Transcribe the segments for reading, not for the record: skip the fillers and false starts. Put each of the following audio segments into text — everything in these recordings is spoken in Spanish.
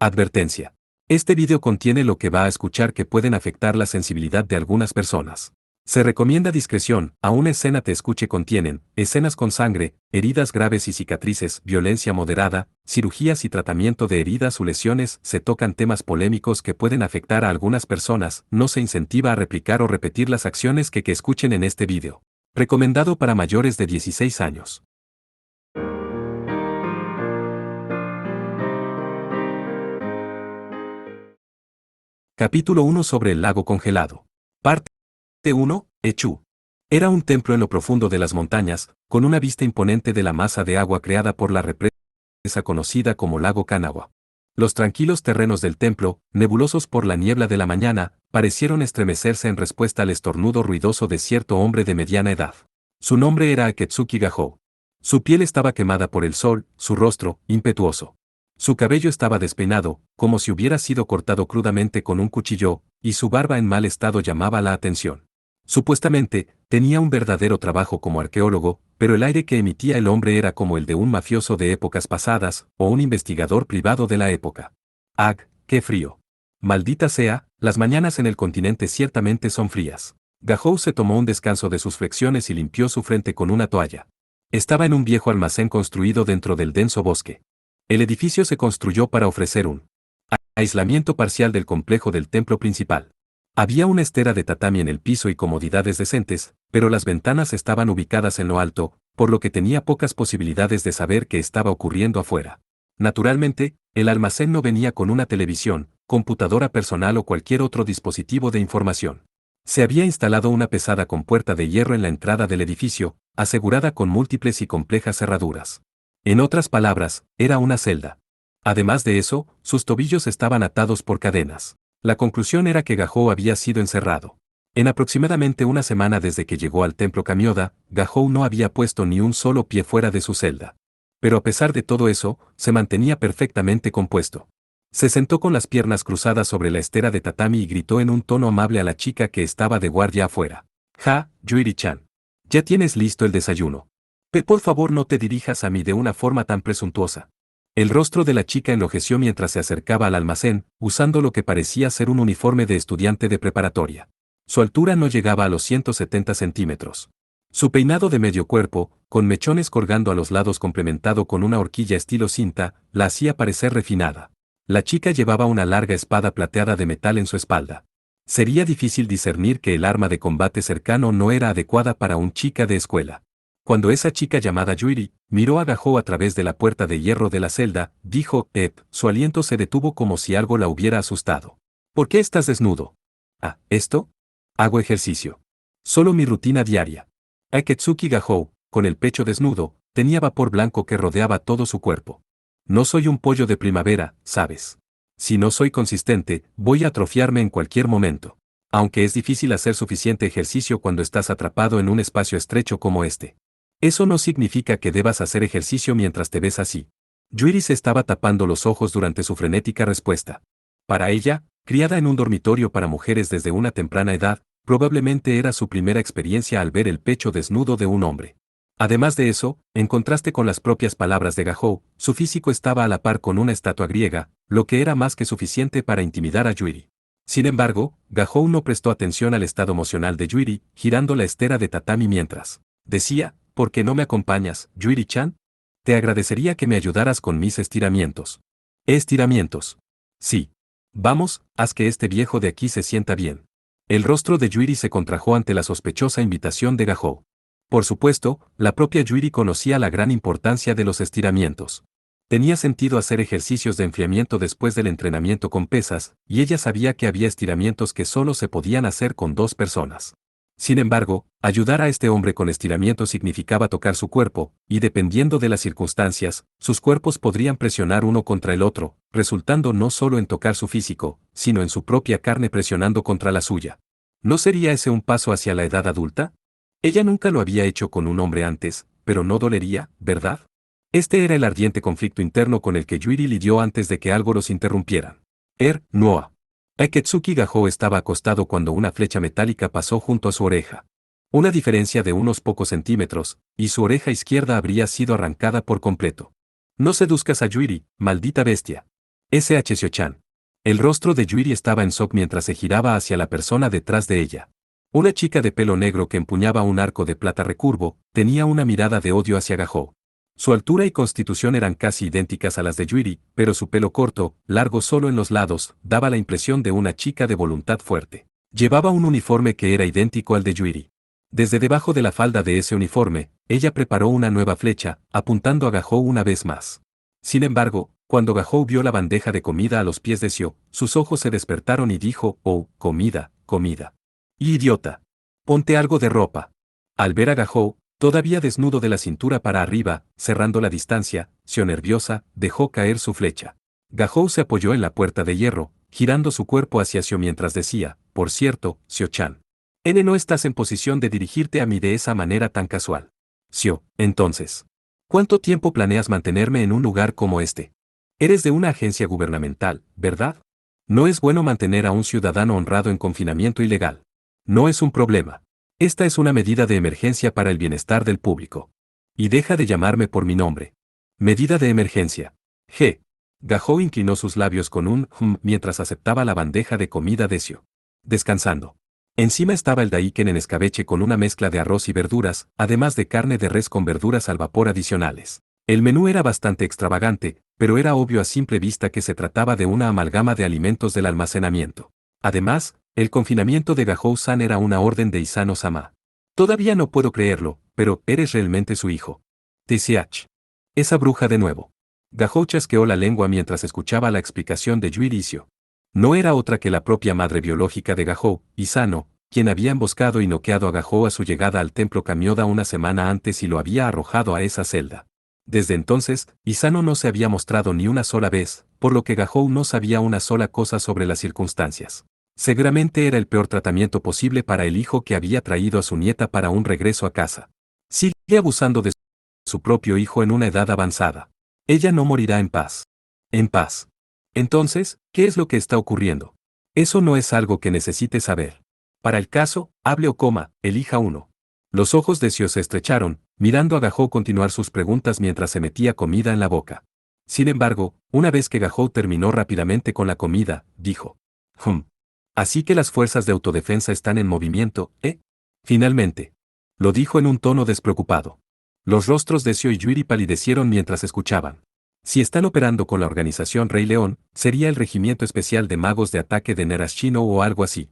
Advertencia. Este video contiene lo que va a escuchar que pueden afectar la sensibilidad de algunas personas. Se recomienda discreción, a una escena te escuche contienen, escenas con sangre, heridas graves y cicatrices, violencia moderada, cirugías y tratamiento de heridas o lesiones, se tocan temas polémicos que pueden afectar a algunas personas, no se incentiva a replicar o repetir las acciones que escuchen en este video. Recomendado para mayores de 16 años. Capítulo 1 sobre el lago congelado. Parte 1, Echu. Era un templo en lo profundo de las montañas, con una vista imponente de la masa de agua creada por la represa conocida como lago Kanawha. Los tranquilos terrenos del templo, nebulosos por la niebla de la mañana, parecieron estremecerse en respuesta al estornudo ruidoso de cierto hombre de mediana edad. Su nombre era Aketsuki Gahou. Su piel estaba quemada por el sol, su rostro, impetuoso. Su cabello estaba despeinado, como si hubiera sido cortado crudamente con un cuchillo, y su barba en mal estado llamaba la atención. Supuestamente, tenía un verdadero trabajo como arqueólogo, pero el aire que emitía el hombre era como el de un mafioso de épocas pasadas, o un investigador privado de la época. ¡Ag, qué frío! Maldita sea, las mañanas en el continente ciertamente son frías. Gahou se tomó un descanso de sus flexiones y limpió su frente con una toalla. Estaba en un viejo almacén construido dentro del denso bosque. El edificio se construyó para ofrecer un aislamiento parcial del complejo del templo principal. Había una estera de tatami en el piso y comodidades decentes, pero las ventanas estaban ubicadas en lo alto, por lo que tenía pocas posibilidades de saber qué estaba ocurriendo afuera. Naturalmente, el almacén no venía con una televisión, computadora personal o cualquier otro dispositivo de información. Se había instalado una pesada compuerta de hierro en la entrada del edificio, asegurada con múltiples y complejas cerraduras. En otras palabras, era una celda. Además de eso, sus tobillos estaban atados por cadenas. La conclusión era que Gahou había sido encerrado. En aproximadamente una semana desde que llegó al templo Kamioda, Gahou no había puesto ni un solo pie fuera de su celda. Pero a pesar de todo eso, se mantenía perfectamente compuesto. Se sentó con las piernas cruzadas sobre la estera de tatami y gritó en un tono amable a la chica que estaba de guardia afuera. «Ja, Yuri-chan. Ya tienes listo el desayuno. Por favor no te dirijas a mí de una forma tan presuntuosa». El rostro de la chica enlojeció mientras se acercaba al almacén, usando lo que parecía ser un uniforme de estudiante de preparatoria. Su altura no llegaba a los 170 centímetros. Su peinado de medio cuerpo, con mechones colgando a los lados complementado con una horquilla estilo cinta, la hacía parecer refinada. La chica llevaba una larga espada plateada de metal en su espalda. Sería difícil discernir que el arma de combate cercano no era adecuada para una chica de escuela. Cuando esa chica llamada Yuri miró a Gahou a través de la puerta de hierro de la celda, dijo, su aliento se detuvo como si algo la hubiera asustado. ¿Por qué estás desnudo? Ah, ¿esto? Hago ejercicio. Solo mi rutina diaria. Aketsuki Gahou, con el pecho desnudo, tenía vapor blanco que rodeaba todo su cuerpo. No soy un pollo de primavera, ¿sabes? Si no soy consistente, voy a atrofiarme en cualquier momento. Aunque es difícil hacer suficiente ejercicio cuando estás atrapado en un espacio estrecho como este. Eso no significa que debas hacer ejercicio mientras te ves así. Yuri se estaba tapando los ojos durante su frenética respuesta. Para ella, criada en un dormitorio para mujeres desde una temprana edad, probablemente era su primera experiencia al ver el pecho desnudo de un hombre. Además de eso, en contraste con las propias palabras de Gahou, su físico estaba a la par con una estatua griega, lo que era más que suficiente para intimidar a Yuri. Sin embargo, Gahou no prestó atención al estado emocional de Yuri, girando la estera de tatami mientras decía, ¿por qué no me acompañas, Yuri-chan? Te agradecería que me ayudaras con mis estiramientos. ¿Estiramientos? Sí. Vamos, haz que este viejo de aquí se sienta bien. El rostro de Yuri se contrajo ante la sospechosa invitación de Gahou. Por supuesto, la propia Yuri conocía la gran importancia de los estiramientos. Tenía sentido hacer ejercicios de enfriamiento después del entrenamiento con pesas, y ella sabía que había estiramientos que solo se podían hacer con 2 personas. Sin embargo, ayudar a este hombre con estiramiento significaba tocar su cuerpo, y dependiendo de las circunstancias, sus cuerpos podrían presionar uno contra el otro, resultando no solo en tocar su físico, sino en su propia carne presionando contra la suya. ¿No sería ese un paso hacia la edad adulta? Ella nunca lo había hecho con un hombre antes, pero no dolería, ¿verdad? Este era el ardiente conflicto interno con el que Yuri lidió antes de que algo los interrumpiera. Noa. Aketsuki Gahou estaba acostado cuando una flecha metálica pasó junto a su oreja. Una diferencia de unos pocos centímetros, y su oreja izquierda habría sido arrancada por completo. No seduzcas a Yuri, maldita bestia. S.H. Seo-chan. El rostro de Yuri estaba en shock mientras se giraba hacia la persona detrás de ella. Una chica de pelo negro que empuñaba un arco de plata recurvo, tenía una mirada de odio hacia Gahou. Su altura y constitución eran casi idénticas a las de Yuri, pero su pelo corto, largo solo en los lados, daba la impresión de una chica de voluntad fuerte. Llevaba un uniforme que era idéntico al de Yuri. Desde debajo de la falda de ese uniforme, ella preparó una nueva flecha, apuntando a Gahou una vez más. Sin embargo, cuando Gahou vio la bandeja de comida a los pies de Seo, sus ojos se despertaron y dijo, «Oh, comida, comida. ¡Idiota! Ponte algo de ropa». Al ver a Gahou, todavía desnudo de la cintura para arriba, cerrando la distancia, Seo nerviosa, dejó caer su flecha. Gahou se apoyó en la puerta de hierro, girando su cuerpo hacia Seo mientras decía, «Por cierto, Seo-chan. No estás en posición de dirigirte a mí de esa manera tan casual». Seo, entonces. ¿Cuánto tiempo planeas mantenerme en un lugar como este? Eres de una agencia gubernamental, ¿verdad? No es bueno mantener a un ciudadano honrado en confinamiento ilegal. No es un problema. Esta es una medida de emergencia para el bienestar del público. Y deja de llamarme por mi nombre. Medida de emergencia. G. Gahou inclinó sus labios con un mientras aceptaba la bandeja de comida de Seo. Descansando. Encima estaba el daiken en escabeche con una mezcla de arroz y verduras, además de carne de res con verduras al vapor adicionales. El menú era bastante extravagante, pero era obvio a simple vista que se trataba de una amalgama de alimentos del almacenamiento. Además, el confinamiento de Gahou-san era una orden de Isano-sama. Todavía no puedo creerlo, pero ¿eres realmente su hijo? TCH. Esa bruja de nuevo. Gahou chasqueó la lengua mientras escuchaba la explicación de Yuri y Seo. No era otra que la propia madre biológica de Gahou, Isano, quien había emboscado y noqueado a Gahou a su llegada al templo Kamioda una semana antes y lo había arrojado a esa celda. Desde entonces, Isano no se había mostrado ni una sola vez, por lo que Gahou no sabía una sola cosa sobre las circunstancias. Seguramente era el peor tratamiento posible para el hijo que había traído a su nieta para un regreso a casa. Sigue abusando de su propio hijo en una edad avanzada. Ella no morirá en paz. En paz. Entonces, ¿qué es lo que está ocurriendo? Eso no es algo que necesite saber. Para el caso, hable o coma, elija uno. Los ojos de Seo se estrecharon, mirando a Gahou continuar sus preguntas mientras se metía comida en la boca. Sin embargo, una vez que Gahou terminó rápidamente con la comida, dijo, Así que las fuerzas de autodefensa están en movimiento, ¿eh? Finalmente. Lo dijo en un tono despreocupado. Los rostros de Seo y Yuri palidecieron mientras escuchaban. Si están operando con la organización Rey León, sería el Regimiento Especial de Magos de Ataque de Nerashino o algo así.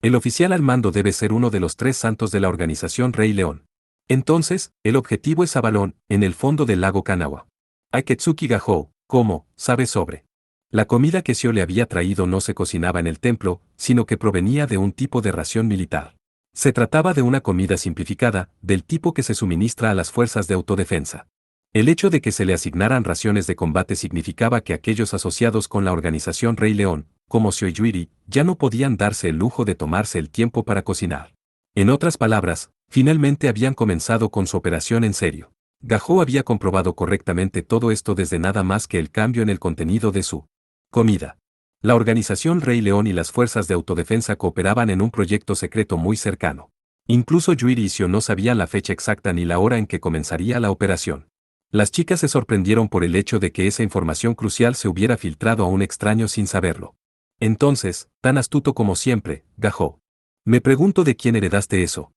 El oficial al mando debe ser uno de los 3 santos de la organización Rey León. Entonces, el objetivo es Avalon, en el fondo del lago Kanawa. Aketsuki Gahou, ¿cómo sabe sobre? La comida que Seo le había traído no se cocinaba en el templo, sino que provenía de un tipo de ración militar. Se trataba de una comida simplificada, del tipo que se suministra a las fuerzas de autodefensa. El hecho de que se le asignaran raciones de combate significaba que aquellos asociados con la organización Rey León, como Seo y Yuri, ya no podían darse el lujo de tomarse el tiempo para cocinar. En otras palabras, finalmente habían comenzado con su operación en serio. Gahou había comprobado correctamente todo esto desde nada más que el cambio en el contenido de su comida. La organización Rey León y las fuerzas de autodefensa cooperaban en un proyecto secreto muy cercano. Incluso Yuri y Seo no sabían la fecha exacta ni la hora en que comenzaría la operación. Las chicas se sorprendieron por el hecho de que esa información crucial se hubiera filtrado a un extraño sin saberlo. Entonces, tan astuto como siempre, Gahou. Me pregunto de quién heredaste eso.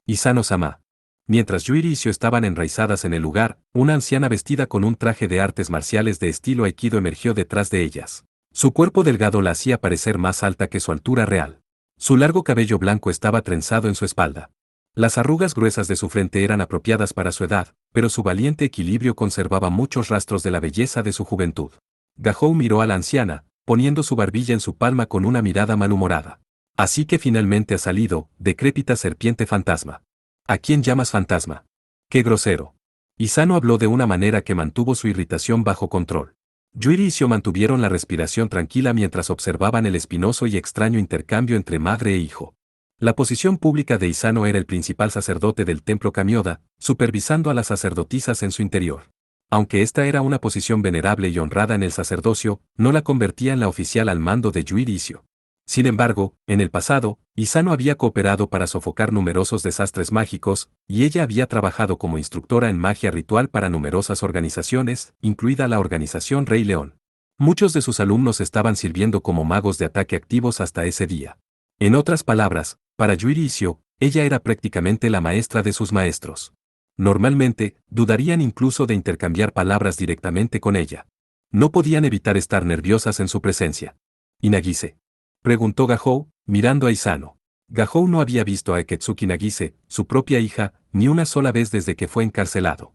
Isano-sama. Mientras Yuri y Seo estaban enraizadas en el lugar, una anciana vestida con un traje de artes marciales de estilo aikido emergió detrás de ellas. Su cuerpo delgado la hacía parecer más alta que su altura real. Su largo cabello blanco estaba trenzado en su espalda. Las arrugas gruesas de su frente eran apropiadas para su edad, pero su valiente equilibrio conservaba muchos rastros de la belleza de su juventud. Gahou miró a la anciana, poniendo su barbilla en su palma con una mirada malhumorada. Así que finalmente ha salido, decrépita serpiente fantasma. ¿A quién llamas fantasma? ¡Qué grosero! Isano habló de una manera que mantuvo su irritación bajo control. Yuri y Seo mantuvieron la respiración tranquila mientras observaban el espinoso y extraño intercambio entre madre e hijo. La posición pública de Isano era el principal sacerdote del templo Kamioda, supervisando a las sacerdotisas en su interior. Aunque esta era una posición venerable y honrada en el sacerdocio, no la convertía en la oficial al mando de Yuri y Seo. Sin embargo, en el pasado, Isano había cooperado para sofocar numerosos desastres mágicos, y ella había trabajado como instructora en magia ritual para numerosas organizaciones, incluida la organización Rey León. Muchos de sus alumnos estaban sirviendo como magos de ataque activos hasta ese día. En otras palabras, para Yuri Isio, ella era prácticamente la maestra de sus maestros. Normalmente, dudarían incluso de intercambiar palabras directamente con ella. No podían evitar estar nerviosas en su presencia. ¿Y Nagise?, preguntó Gahou, mirando a Isano. Gahou no había visto a Aketsuki Nagise, su propia hija, ni una sola vez desde que fue encarcelado.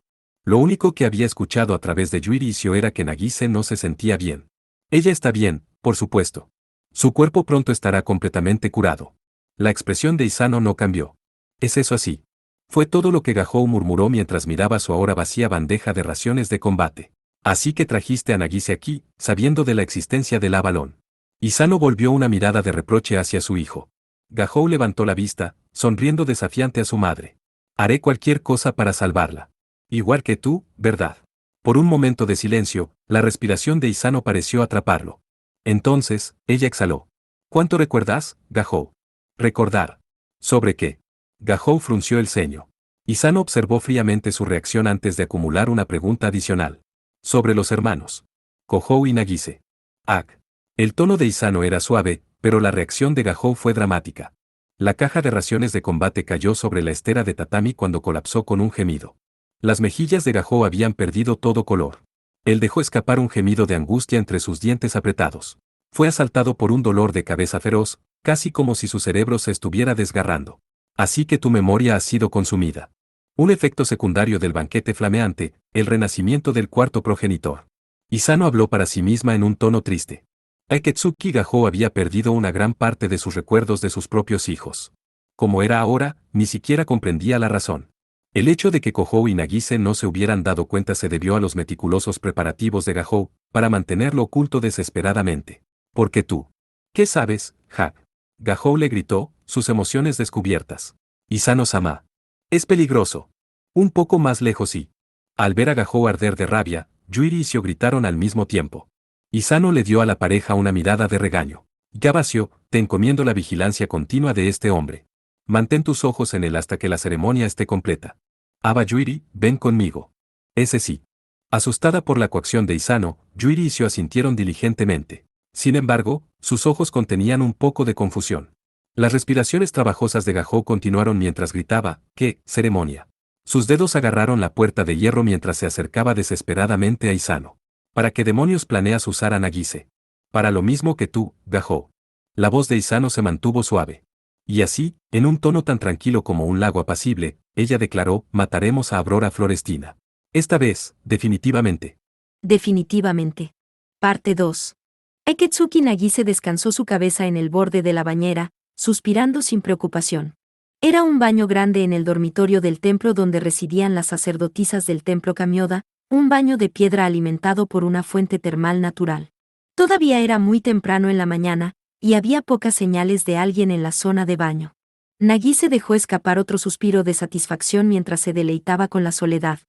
Lo único que había escuchado a través de Yuri Isio era que Nagise no se sentía bien. Ella está bien, por supuesto. Su cuerpo pronto estará completamente curado. La expresión de Isano no cambió. ¿Es eso así? Fue todo lo que Gahou murmuró mientras miraba su ahora vacía bandeja de raciones de combate. Así que trajiste a Nagise aquí, sabiendo de la existencia del Avalón. Isano volvió una mirada de reproche hacia su hijo. Gahou levantó la vista, sonriendo desafiante a su madre. Haré cualquier cosa para salvarla. Igual que tú, ¿verdad? Por un momento de silencio, la respiración de Isano pareció atraparlo. Entonces, ella exhaló. ¿Cuánto recuerdas, Gahou? Recordar. ¿Sobre qué? Gahou frunció el ceño. Isano observó fríamente su reacción antes de acumular una pregunta adicional. Sobre los hermanos Kohou y Nagise. Ak. El tono de Isano era suave, pero la reacción de Gahou fue dramática. La caja de raciones de combate cayó sobre la estera de tatami cuando colapsó con un gemido. Las mejillas de Gahou habían perdido todo color. Él dejó escapar un gemido de angustia entre sus dientes apretados. Fue asaltado por un dolor de cabeza feroz, casi como si su cerebro se estuviera desgarrando. Así que tu memoria ha sido consumida. Un efecto secundario del banquete flameante, el renacimiento del cuarto progenitor. Isano habló para sí misma en un tono triste. Aketsuki Gahou había perdido una gran parte de sus recuerdos de sus propios hijos. Como era ahora, ni siquiera comprendía la razón. El hecho de que Kohou y Nagise no se hubieran dado cuenta se debió a los meticulosos preparativos de Gahou, para mantenerlo oculto desesperadamente. Porque tú. ¿Qué sabes, Hak? Gahou le gritó, sus emociones descubiertas. Isano-sama. Es peligroso. Un poco más lejos y. Al ver a Gahou arder de rabia, Yuri y Isio gritaron al mismo tiempo. Isano le dio a la pareja una mirada de regaño. Yabasio, te encomiendo la vigilancia continua de este hombre. Mantén tus ojos en él hasta que la ceremonia esté completa. Aba Yuri, ven conmigo. Ese sí. Asustada por la coacción de Isano, Yuri y Isio asintieron diligentemente. Sin embargo, sus ojos contenían un poco de confusión. Las respiraciones trabajosas de Gahou continuaron mientras gritaba, ¿qué ceremonia? Sus dedos agarraron la puerta de hierro mientras se acercaba desesperadamente a Isano. ¿Para qué demonios planeas usar a Nagise? Para lo mismo que tú, Gahou. La voz de Isano se mantuvo suave. Y así, en un tono tan tranquilo como un lago apacible, ella declaró, mataremos a Aurora Florestina. Esta vez, definitivamente. Definitivamente. Parte 2. Aketsuki Nagise descansó su cabeza en el borde de la bañera, suspirando sin preocupación. Era un baño grande en el dormitorio del templo donde residían las sacerdotisas del templo Kamioda, un baño de piedra alimentado por una fuente termal natural. Todavía era muy temprano en la mañana, y había pocas señales de alguien en la zona de baño. Nagise dejó escapar otro suspiro de satisfacción mientras se deleitaba con la soledad.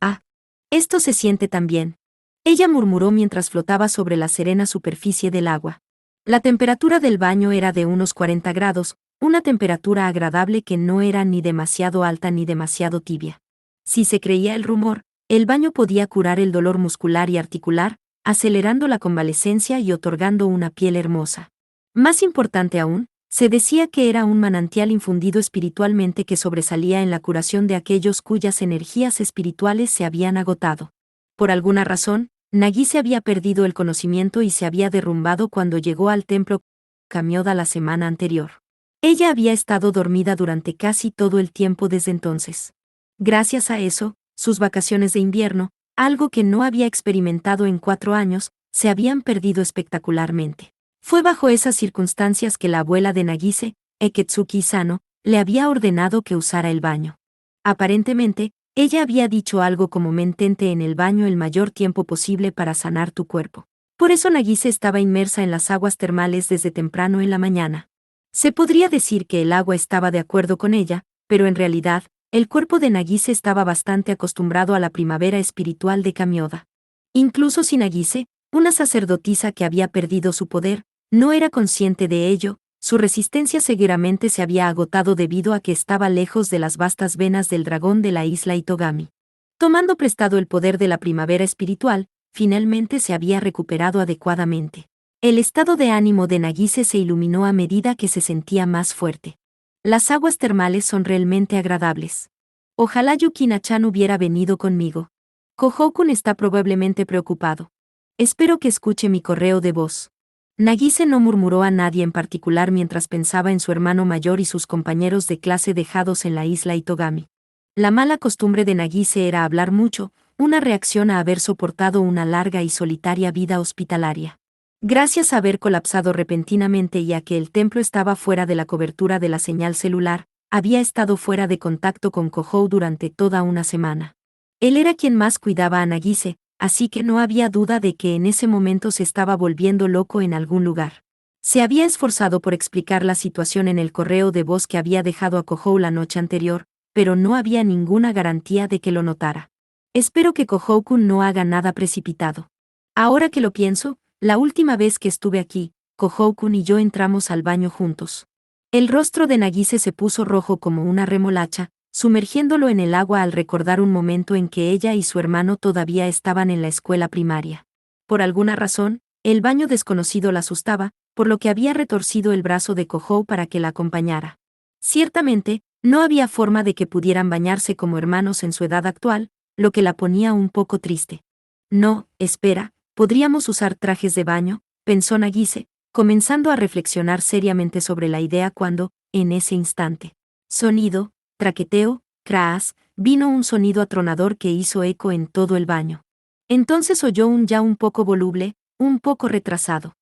Ah, esto se siente tan bien. Ella murmuró mientras flotaba sobre la serena superficie del agua. La temperatura del baño era de unos 40 grados, una temperatura agradable que no era ni demasiado alta ni demasiado tibia. Si se creía el rumor, el baño podía curar el dolor muscular y articular, acelerando la convalecencia y otorgando una piel hermosa. Más importante aún, se decía que era un manantial infundido espiritualmente que sobresalía en la curación de aquellos cuyas energías espirituales se habían agotado. Por alguna razón, Nagise había perdido el conocimiento y se había derrumbado cuando llegó al templo Kamioda la semana anterior. Ella había estado dormida durante casi todo el tiempo desde entonces. Gracias a eso, sus vacaciones de invierno, algo que no había experimentado en 4 años, se habían perdido espectacularmente. Fue bajo esas circunstancias que la abuela de Nagise, Aketsuki Isano, le había ordenado que usara el baño. Aparentemente, ella había dicho algo como mantente en el baño el mayor tiempo posible para sanar tu cuerpo. Por eso Nagise estaba inmersa en las aguas termales desde temprano en la mañana. Se podría decir que el agua estaba de acuerdo con ella, pero en realidad, el cuerpo de Nagise estaba bastante acostumbrado a la primavera espiritual de Kamioda. Incluso si Nagise, una sacerdotisa que había perdido su poder, no era consciente de ello, su resistencia seguramente se había agotado debido a que estaba lejos de las vastas venas del dragón de la isla Itogami. Tomando prestado el poder de la primavera espiritual, finalmente se había recuperado adecuadamente. El estado de ánimo de Nagise se iluminó a medida que se sentía más fuerte. Las aguas termales son realmente agradables. Ojalá Yukina-chan hubiera venido conmigo. Kohou-kun está probablemente preocupado. Espero que escuche mi correo de voz. Nagise no murmuró a nadie en particular mientras pensaba en su hermano mayor y sus compañeros de clase dejados en la isla Itogami. La mala costumbre de Nagise era hablar mucho, una reacción a haber soportado una larga y solitaria vida hospitalaria. Gracias a haber colapsado repentinamente y a que el templo estaba fuera de la cobertura de la señal celular, había estado fuera de contacto con Kohou durante toda una semana. Él era quien más cuidaba a Nagise, así que no había duda de que en ese momento se estaba volviendo loco en algún lugar. Se había esforzado por explicar la situación en el correo de voz que había dejado a Kohou la noche anterior, pero no había ninguna garantía de que lo notara. Espero que Kohou-kun no haga nada precipitado. Ahora que lo pienso, la última vez que estuve aquí, Kohou-kun y yo entramos al baño juntos. El rostro de Nagise se puso rojo como una remolacha, sumergiéndolo en el agua al recordar un momento en que ella y su hermano todavía estaban en la escuela primaria. Por alguna razón, el baño desconocido la asustaba, por lo que había retorcido el brazo de Kohou para que la acompañara. Ciertamente, no había forma de que pudieran bañarse como hermanos en su edad actual, lo que la ponía un poco triste. No, espera, podríamos usar trajes de baño, pensó Nagise, comenzando a reflexionar seriamente sobre la idea cuando, en ese instante, sonido, traqueteo, craas, vino un sonido atronador que hizo eco en todo el baño. Entonces oyó un ya un poco voluble, un poco retrasado.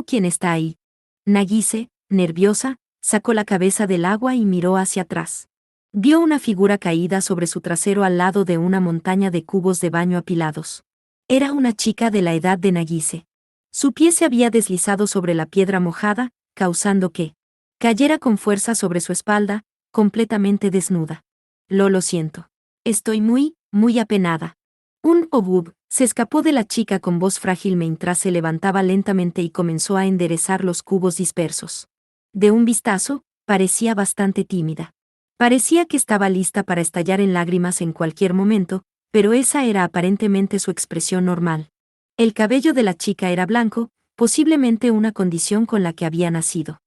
¿Quién está ahí? Nagise, nerviosa, sacó la cabeza del agua y miró hacia atrás. Vio una figura caída sobre su trasero al lado de una montaña de cubos de baño apilados. Era una chica de la edad de Nagise. Su pie se había deslizado sobre la piedra mojada, causando que cayera con fuerza sobre su espalda, completamente desnuda. Lo siento. Estoy muy apenada. Un obub se escapó de la chica con voz frágil mientras se levantaba lentamente y comenzó a enderezar los cubos dispersos. De un vistazo, parecía bastante tímida. Parecía que estaba lista para estallar en lágrimas en cualquier momento, pero esa era aparentemente su expresión normal. El cabello de la chica era blanco, posiblemente una condición con la que había nacido.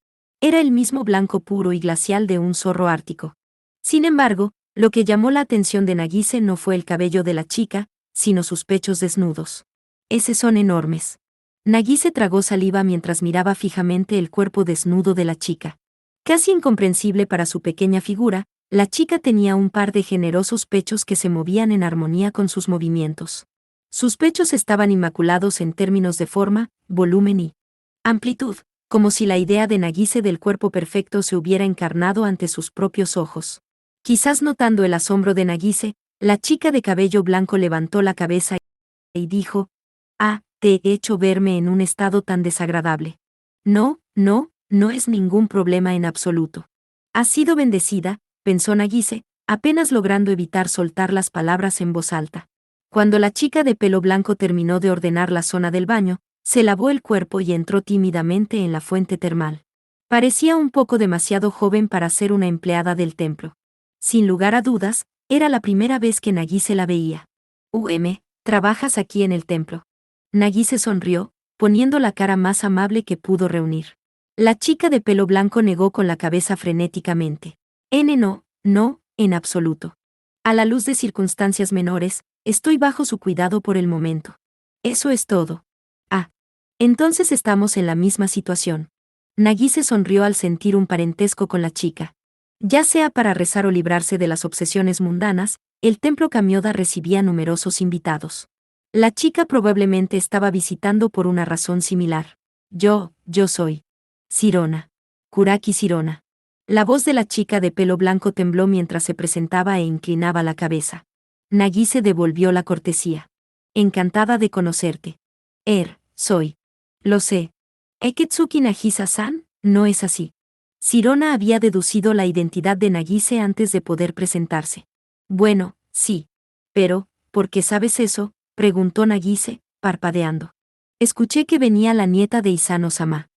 Era el mismo blanco puro y glacial de un zorro ártico. Sin embargo, lo que llamó la atención de Nagise no fue el cabello de la chica, sino sus pechos desnudos. Esos son enormes. Nagise tragó saliva mientras miraba fijamente el cuerpo desnudo de la chica. Casi incomprensible para su pequeña figura, la chica tenía un par de generosos pechos que se movían en armonía con sus movimientos. Sus pechos estaban inmaculados en términos de forma, volumen y amplitud, como si la idea de Nagise del cuerpo perfecto se hubiera encarnado ante sus propios ojos. Quizás notando el asombro de Nagise, la chica de cabello blanco levantó la cabeza y dijo: te he hecho verme en un estado tan desagradable. No es ningún problema en absoluto. Has sido bendecida, pensó Nagise, apenas logrando evitar soltar las palabras en voz alta. Cuando la chica de pelo blanco terminó de ordenar la zona del baño, se lavó el cuerpo y entró tímidamente en la fuente termal. Parecía un poco demasiado joven para ser una empleada del templo. Sin lugar a dudas, era la primera vez que Nagise la veía. ¿Trabajas aquí en el templo? Nagise sonrió, poniendo la cara más amable que pudo reunir. La chica de pelo blanco negó con la cabeza frenéticamente. No, en absoluto. A la luz de circunstancias menores, estoy bajo su cuidado por el momento. Eso es todo. Entonces estamos en la misma situación. Nagise sonrió al sentir un parentesco con la chica. Ya sea para rezar o librarse de las obsesiones mundanas, el templo Kamioda recibía numerosos invitados. La chica probablemente estaba visitando por una razón similar. Yo soy Sirona. Kuraki Sirona. La voz de la chica de pelo blanco tembló mientras se presentaba e inclinaba la cabeza. Nagise devolvió la cortesía. Encantada de conocerte. Soy. Lo sé. Eketsuki Nagisa-san, no es así. Sirona había deducido la identidad de Nagise antes de poder presentarse. Bueno, sí. Pero, ¿por qué sabes eso?, preguntó Nagise, parpadeando. Escuché que venía la nieta de Isano-sama.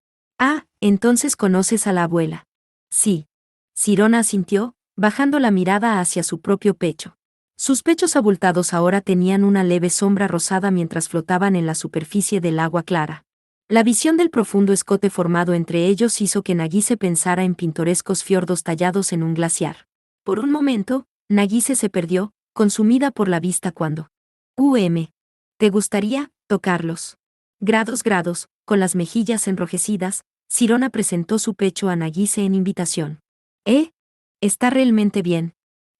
Entonces conoces a la abuela. Sí. Sirona asintió, bajando la mirada hacia su propio pecho. Sus pechos abultados ahora tenían una leve sombra rosada mientras flotaban en la superficie del agua clara. La visión del profundo escote formado entre ellos hizo que Nagise pensara en pintorescos fiordos tallados en un glaciar. Por un momento, Nagise se perdió, consumida por la vista cuando. ¿Te gustaría tocarlos? Grados, con las mejillas enrojecidas, Sirona presentó su pecho a Nagise en invitación. Está realmente bien.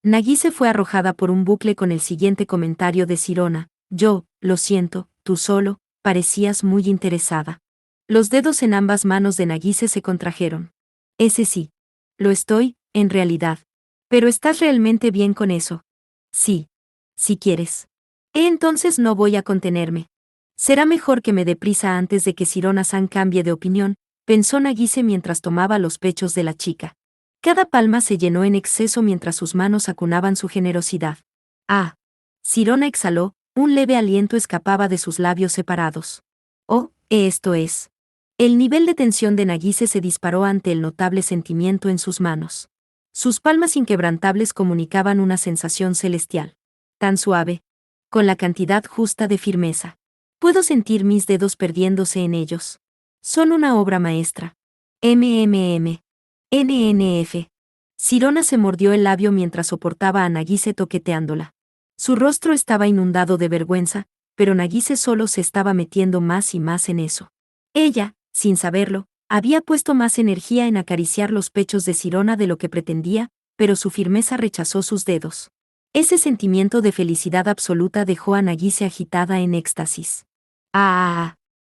Nagise fue arrojada por un bucle con el siguiente comentario de Sirona: yo, lo siento, tú solo, parecías muy interesada. Los dedos en ambas manos de Nagise se contrajeron. Ese sí. Lo estoy, en realidad. Pero ¿estás realmente bien con eso? Sí. Si quieres. Entonces no voy a contenerme. Será mejor que me dé prisa antes de que Sirona-san cambie de opinión, pensó Nagise mientras tomaba los pechos de la chica. Cada palma se llenó en exceso mientras sus manos acunaban su generosidad. Ah. Sirona exhaló, un leve aliento escapaba de sus labios separados. Oh, esto es. El nivel de tensión de Nagise se disparó ante el notable sentimiento en sus manos. Sus palmas inquebrantables comunicaban una sensación celestial. Tan suave. Con la cantidad justa de firmeza. Puedo sentir mis dedos perdiéndose en ellos. Son una obra maestra. NNF. Sirona se mordió el labio mientras soportaba a Nagise toqueteándola. Su rostro estaba inundado de vergüenza, pero Nagise solo se estaba metiendo más y más en eso. Ella, sin saberlo, había puesto más energía en acariciar los pechos de Sirona de lo que pretendía, pero su firmeza rechazó sus dedos. Ese sentimiento de felicidad absoluta dejó a Nagise agitada en éxtasis.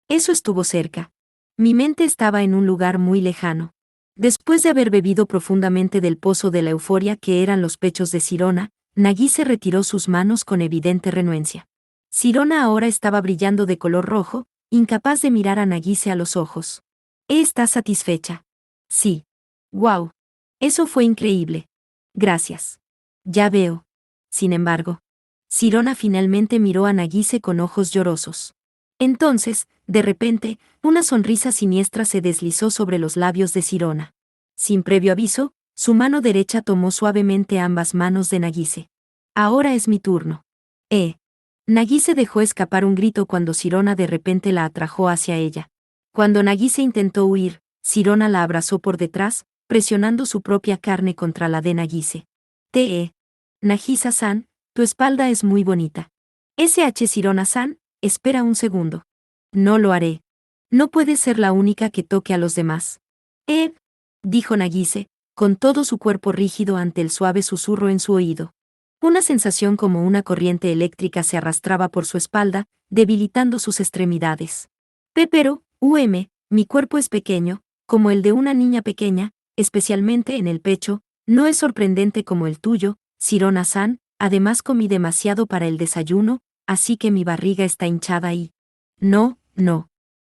Eso estuvo cerca. Mi mente estaba en un lugar muy lejano. Después de haber bebido profundamente del pozo de la euforia que eran los pechos de Sirona, Nagise retiró sus manos con evidente renuencia. Sirona ahora estaba brillando de color rojo, incapaz de mirar a Nagise a los ojos. ¿Estás satisfecha? Sí. Wow. Eso fue increíble. Gracias. Ya veo. Sin embargo, Sirona finalmente miró a Nagise con ojos llorosos. Entonces, de repente, una sonrisa siniestra se deslizó sobre los labios de Sirona. Sin previo aviso, su mano derecha tomó suavemente ambas manos de Nagise. Ahora es mi turno. Nagise dejó escapar un grito cuando Sirona de repente la atrajo hacia ella. Cuando Nagise intentó huir, Sirona la abrazó por detrás, presionando su propia carne contra la de Nagise. Nagisa-san, tu espalda es muy bonita. Sirona-san, espera un segundo. No lo haré. No puedes ser la única que toque a los demás. Dijo Nagise, con todo su cuerpo rígido ante el suave susurro en su oído. Una sensación como una corriente eléctrica se arrastraba por su espalda, debilitando sus extremidades. Pero, mi cuerpo es pequeño, como el de una niña pequeña, especialmente en el pecho, no es sorprendente como el tuyo, Sirona-san, además comí demasiado para el desayuno, así que mi barriga está hinchada y... No.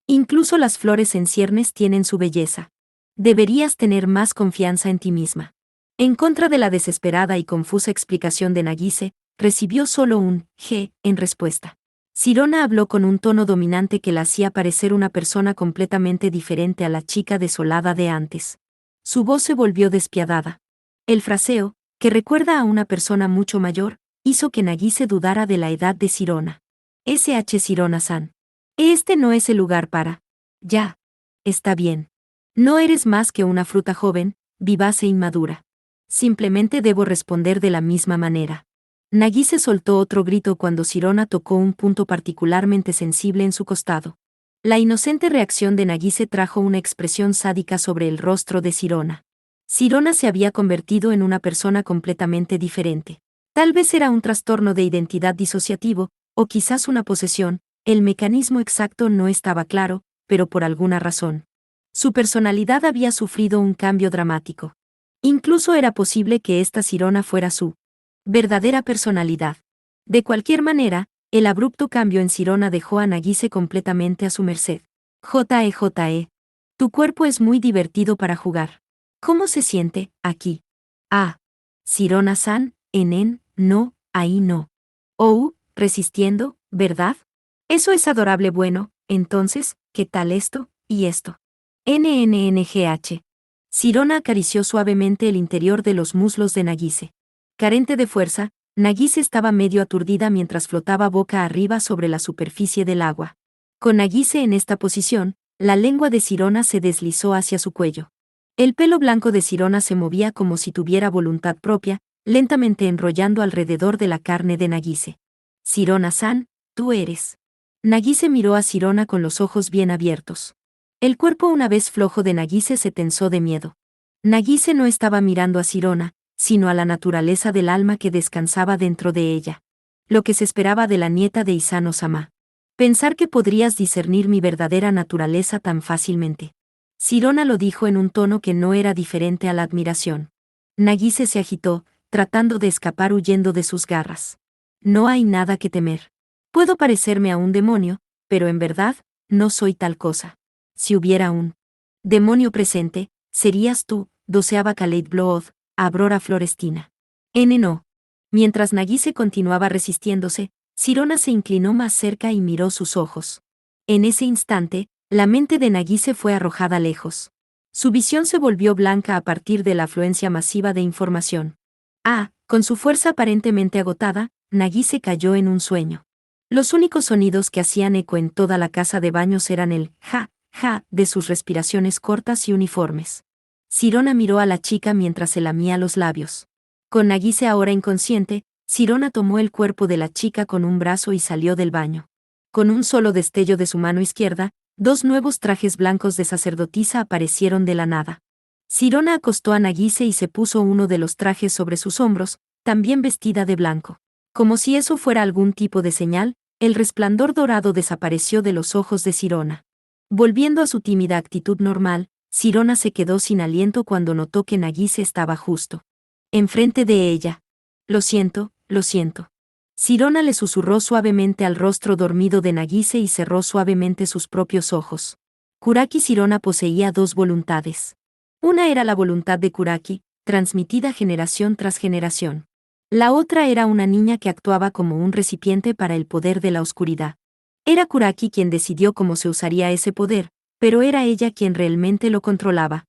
Incluso las flores en ciernes tienen su belleza. Deberías tener más confianza en ti misma. En contra de la desesperada y confusa explicación de Nagise, recibió solo un «je» en respuesta. Sirona habló con un tono dominante que la hacía parecer una persona completamente diferente a la chica desolada de antes. Su voz se volvió despiadada. El fraseo, que recuerda a una persona mucho mayor, hizo que Nagise dudara de la edad de Sirona. Sirona-san. Este no es el lugar para... Ya. Está bien. No eres más que una fruta joven, vivaz e inmadura. Simplemente debo responder de la misma manera. Nagise soltó otro grito cuando Sirona tocó un punto particularmente sensible en su costado. La inocente reacción de Nagise trajo una expresión sádica sobre el rostro de Sirona. Sirona se había convertido en una persona completamente diferente. Tal vez era un trastorno de identidad disociativo, o quizás una posesión, el mecanismo exacto no estaba claro, pero por alguna razón. Su personalidad había sufrido un cambio dramático. Incluso era posible que esta Sirona fuera su verdadera personalidad. De cualquier manera, el abrupto cambio en Sirona dejó a Nagise completamente a su merced. JE. Tu cuerpo es muy divertido para jugar. ¿Cómo se siente, aquí? Sirona-san, no, ahí no. Resistiendo, ¿verdad? Eso es adorable. Bueno, entonces, ¿qué tal esto, y esto? NNNGH. Sirona acarició suavemente el interior de los muslos de Nagise. Carente de fuerza, Nagise estaba medio aturdida mientras flotaba boca arriba sobre la superficie del agua. Con Nagise en esta posición, la lengua de Sirona se deslizó hacia su cuello. El pelo blanco de Sirona se movía como si tuviera voluntad propia, lentamente enrollando alrededor de la carne de Nagise. Sirona-san, tú eres. Nagise miró a Sirona con los ojos bien abiertos. El cuerpo una vez flojo de Nagise se tensó de miedo. Nagise no estaba mirando a Sirona, sino a la naturaleza del alma que descansaba dentro de ella. Lo que se esperaba de la nieta de Isano-sama. Pensar que podrías discernir mi verdadera naturaleza tan fácilmente. Sirona lo dijo en un tono que no era diferente a la admiración. Nagise se agitó, tratando de escapar huyendo de sus garras. No hay nada que temer. Puedo parecerme a un demonio, pero en verdad, no soy tal cosa. Si hubiera un demonio presente, serías tú, doceaba Kaleid Blood, Aurora Florestina. No. Mientras Nagise continuaba resistiéndose, Sirona se inclinó más cerca y miró sus ojos. En ese instante, la mente de Nagise fue arrojada lejos. Su visión se volvió blanca a partir de la afluencia masiva de información. Con su fuerza aparentemente agotada, Nagise cayó en un sueño. Los únicos sonidos que hacían eco en toda la casa de baños eran el ja, ja de sus respiraciones cortas y uniformes. Sirona miró a la chica mientras se lamía los labios. Con Nagise ahora inconsciente, Sirona tomó el cuerpo de la chica con un brazo y salió del baño. Con un solo destello de su mano izquierda, 2 nuevos trajes blancos de sacerdotisa aparecieron de la nada. Sirona acostó a Nagise y se puso uno de los trajes sobre sus hombros, también vestida de blanco. Como si eso fuera algún tipo de señal, el resplandor dorado desapareció de los ojos de Sirona. Volviendo a su tímida actitud normal, Sirona se quedó sin aliento cuando notó que Nagise estaba justo enfrente de ella. Lo siento, lo siento. Sirona le susurró suavemente al rostro dormido de Nagise y cerró suavemente sus propios ojos. Kuraki Sirona poseía 2 voluntades. Una era la voluntad de Kuraki, transmitida generación tras generación. La otra era una niña que actuaba como un recipiente para el poder de la oscuridad. Era Kuraki quien decidió cómo se usaría ese poder, pero era ella quien realmente lo controlaba.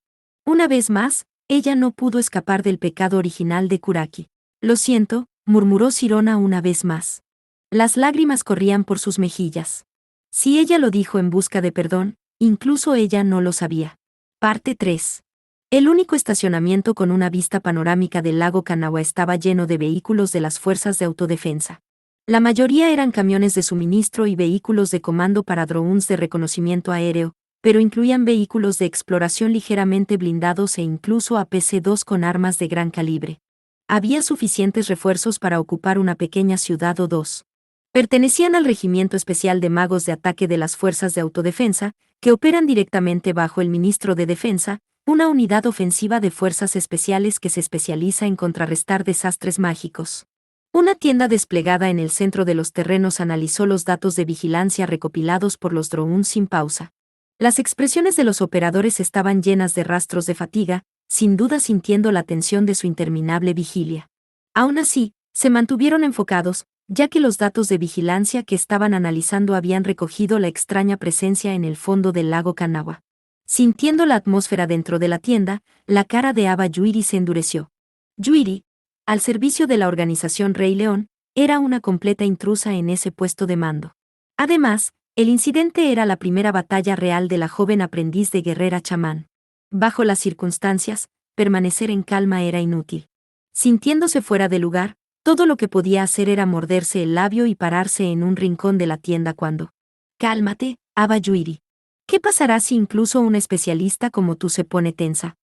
Una vez más, ella no pudo escapar del pecado original de Kuraki. Lo siento, murmuró Sirona una vez más. Las lágrimas corrían por sus mejillas. Si ella lo dijo en busca de perdón, incluso ella no lo sabía. Parte 3. El único estacionamiento con una vista panorámica del lago Kanawha estaba lleno de vehículos de las fuerzas de autodefensa. La mayoría eran camiones de suministro y vehículos de comando para drones de reconocimiento aéreo, pero incluían vehículos de exploración ligeramente blindados e incluso APC-2 con armas de gran calibre. Había suficientes refuerzos para ocupar una pequeña ciudad o 2. Pertenecían al Regimiento Especial de Magos de Ataque de las Fuerzas de Autodefensa, que operan directamente bajo el Ministro de Defensa, una unidad ofensiva de fuerzas especiales que se especializa en contrarrestar desastres mágicos. Una tienda desplegada en el centro de los terrenos analizó los datos de vigilancia recopilados por los drones sin pausa. Las expresiones de los operadores estaban llenas de rastros de fatiga, sin duda sintiendo la tensión de su interminable vigilia. Aún así, se mantuvieron enfocados, ya que los datos de vigilancia que estaban analizando habían recogido la extraña presencia en el fondo del lago Kanawha. Sintiendo la atmósfera dentro de la tienda, la cara de Aba Yuiri se endureció. Yuiri, al servicio de la organización Rey León, era una completa intrusa en ese puesto de mando. Además, el incidente era la primera batalla real de la joven aprendiz de guerrera chamán. Bajo las circunstancias, permanecer en calma era inútil. Sintiéndose fuera de lugar, todo lo que podía hacer era morderse el labio y pararse en un rincón de la tienda cuando... Cálmate, Aba Yuiri. ¿Qué pasará si incluso un especialista como tú se pone tensa?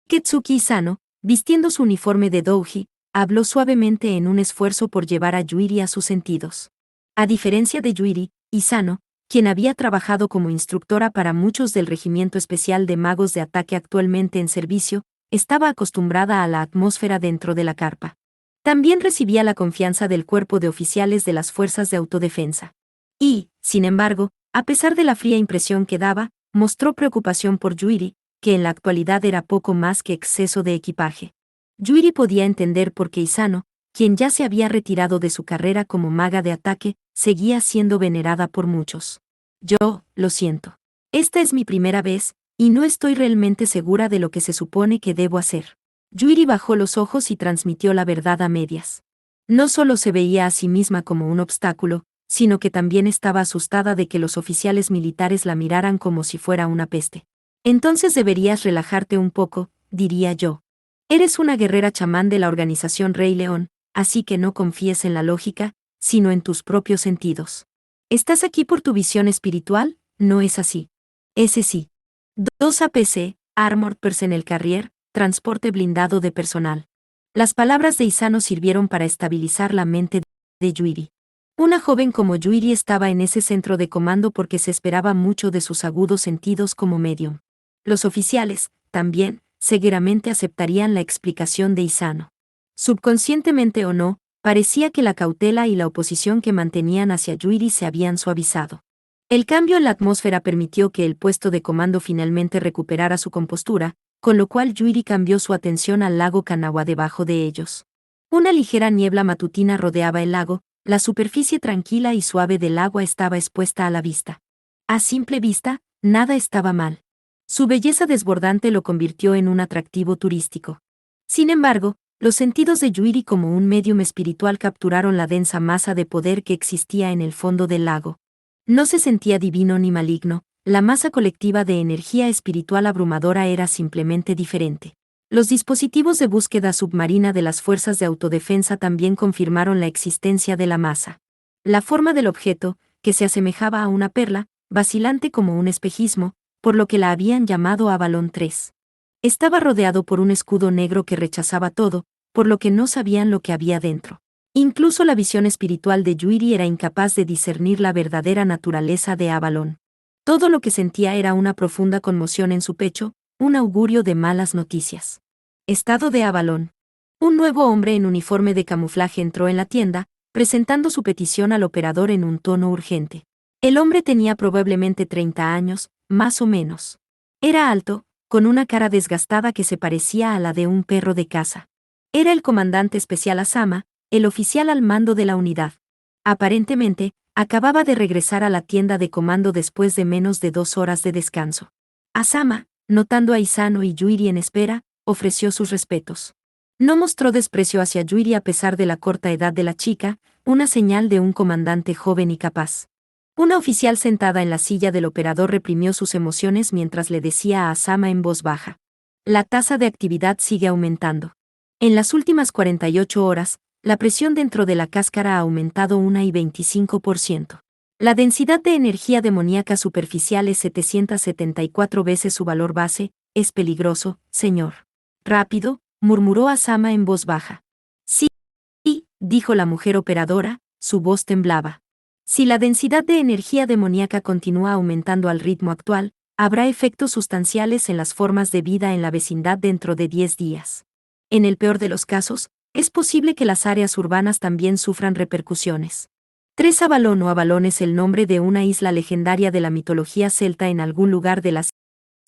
Ketsuki Isano, vistiendo su uniforme de doji, habló suavemente en un esfuerzo por llevar a Yuiri a sus sentidos. A diferencia de Yuiri, Isano, quien había trabajado como instructora para muchos del Regimiento Especial de Magos de Ataque actualmente en servicio, estaba acostumbrada a la atmósfera dentro de la carpa. También recibía la confianza del cuerpo de oficiales de las fuerzas de autodefensa. Y, sin embargo, a pesar de la fría impresión que daba, mostró preocupación por Yuiri, que en la actualidad era poco más que exceso de equipaje. Yuiri podía entender por qué Isano, quien ya se había retirado de su carrera como maga de ataque, seguía siendo venerada por muchos. Yo, lo siento. Esta es mi primera vez, y no estoy realmente segura de lo que se supone que debo hacer. Yuiri bajó los ojos y transmitió la verdad a medias. No solo se veía a sí misma como un obstáculo, sino que también estaba asustada de que los oficiales militares la miraran como si fuera una peste. Entonces deberías relajarte un poco, diría yo. Eres una guerrera chamán de la organización Rey León, así que no confíes en la lógica, sino en tus propios sentidos. ¿Estás aquí por tu visión espiritual? No es así. Ese sí. 2 APC, Armored Personnel Carrier, transporte blindado de personal. Las palabras de Isano sirvieron para estabilizar la mente de Yuri. Una joven como Yuri estaba en ese centro de comando porque se esperaba mucho de sus agudos sentidos como medium. Los oficiales, también, seguramente aceptarían la explicación de Isano. Subconscientemente o no, parecía que la cautela y la oposición que mantenían hacia Yuri se habían suavizado. El cambio en la atmósfera permitió que el puesto de comando finalmente recuperara su compostura, con lo cual Yuri cambió su atención al lago Kanawha debajo de ellos. Una ligera niebla matutina rodeaba el lago, la superficie tranquila y suave del agua estaba expuesta a la vista. A simple vista, nada estaba mal. Su belleza desbordante lo convirtió en un atractivo turístico. Sin embargo, los sentidos de Yuri como un medium espiritual capturaron la densa masa de poder que existía en el fondo del lago. No se sentía divino ni maligno, la masa colectiva de energía espiritual abrumadora era simplemente diferente. Los dispositivos de búsqueda submarina de las fuerzas de autodefensa también confirmaron la existencia de la masa. La forma del objeto, que se asemejaba a una perla, vacilante como un espejismo, por lo que la habían llamado Avalon 3. Estaba rodeado por un escudo negro que rechazaba todo, por lo que no sabían lo que había dentro. Incluso la visión espiritual de Yuri era incapaz de discernir la verdadera naturaleza de Avalon. Todo lo que sentía era una profunda conmoción en su pecho, un augurio de malas noticias. Estado de Avalon. Un nuevo hombre en uniforme de camuflaje entró en la tienda, presentando su petición al operador en un tono urgente. El hombre tenía probablemente 30 años, más o menos. Era alto, con una cara desgastada que se parecía a la de un perro de caza. Era el comandante especial Asama, el oficial al mando de la unidad. Aparentemente, acababa de regresar a la tienda de comando después de menos de 2 horas de descanso. Asama, notando a Isano y Yuri en espera, ofreció sus respetos. No mostró desprecio hacia Yuri a pesar de la corta edad de la chica, una señal de un comandante joven y capaz. Una oficial sentada en la silla del operador reprimió sus emociones mientras le decía a Asama en voz baja. La tasa de actividad sigue aumentando. En las últimas 48 horas, la presión dentro de la cáscara ha aumentado 1,25%. La densidad de energía demoníaca superficial es 774 veces su valor base. Es peligroso, señor. Rápido, murmuró Asama en voz baja. Sí, dijo la mujer operadora, su voz temblaba. Si la densidad de energía demoníaca continúa aumentando al ritmo actual, habrá efectos sustanciales en las formas de vida en la vecindad dentro de 10 días. En el peor de los casos, es posible que las áreas urbanas también sufran repercusiones. 3 Avalon o Avalon es el nombre de una isla legendaria de la mitología celta en algún lugar de las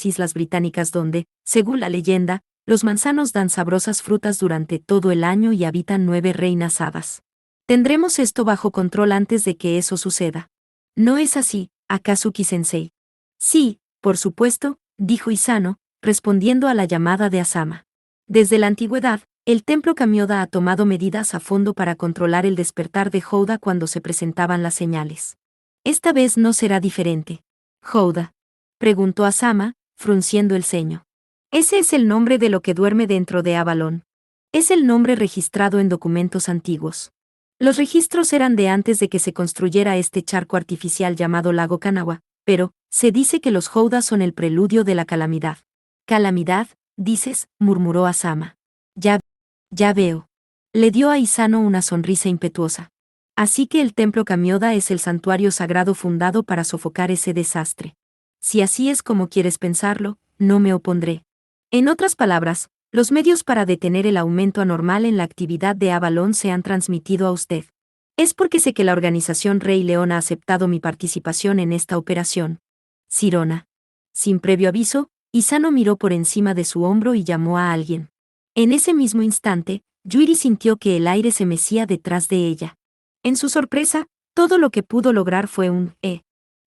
Islas Británicas donde, según la leyenda, los manzanos dan sabrosas frutas durante todo el año y habitan 9 reinas hadas. Tendremos esto bajo control antes de que eso suceda. ¿No es así, Akatsuki-sensei? Sí, por supuesto, dijo Isano, respondiendo a la llamada de Asama. Desde la antigüedad, el templo Kamioda ha tomado medidas a fondo para controlar el despertar de Houda cuando se presentaban las señales. Esta vez no será diferente. ¿Houda?, preguntó Asama, frunciendo el ceño. Ese es el nombre de lo que duerme dentro de Avalon. Es el nombre registrado en documentos antiguos. Los registros eran de antes de que se construyera este charco artificial llamado lago Kanawha, pero se dice que los Houda son el preludio de la calamidad. ¿Calamidad, dices?, murmuró Asama. Ya veo. Le dio a Isano una sonrisa impetuosa. Así que el templo Kamioda es el santuario sagrado fundado para sofocar ese desastre. Si así es como quieres pensarlo, no me opondré. En otras palabras, los medios para detener el aumento anormal en la actividad de Avalon se han transmitido a usted. Es porque sé que la organización Rey León ha aceptado mi participación en esta operación. Sirona. Sin previo aviso, Isano miró por encima de su hombro y llamó a alguien. En ese mismo instante, Yuri sintió que el aire se mecía detrás de ella. En su sorpresa, todo lo que pudo lograr fue un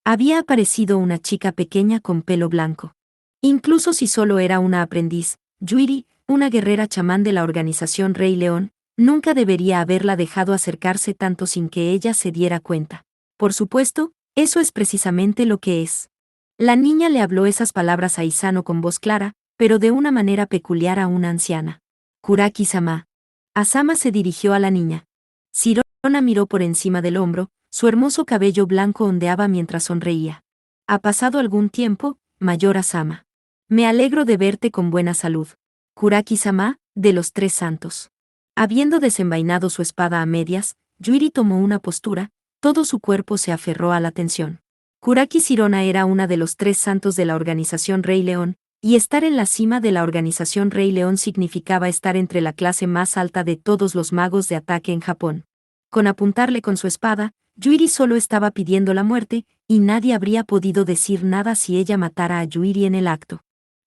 Había aparecido una chica pequeña con pelo blanco. Incluso si solo era una aprendiz, Yuri, una guerrera chamán de la organización Rey León, Nunca debería haberla dejado acercarse tanto sin que ella se diera cuenta. Por supuesto, eso es precisamente lo que es. La niña le habló esas palabras a Isano con voz clara, pero de una manera peculiar a una anciana. Kuraki-sama. Asama se dirigió a la niña. Sirona miró por encima del hombro, su hermoso cabello blanco ondeaba mientras sonreía. Ha pasado algún tiempo, mayor Asama. Me alegro de verte con buena salud. Kuraki-sama, de los Tres Santos. Habiendo desenvainado su espada a medias, Yuri tomó una postura, todo su cuerpo se aferró a la tensión. Kuraki Sirona era una de los Tres Santos de la organización Rey León, y estar en la cima de la organización Rey León significaba estar entre la clase más alta de todos los magos de ataque en Japón. Con apuntarle con su espada, Yuri solo estaba pidiendo la muerte, y nadie habría podido decir nada si ella matara a Yuri en el acto.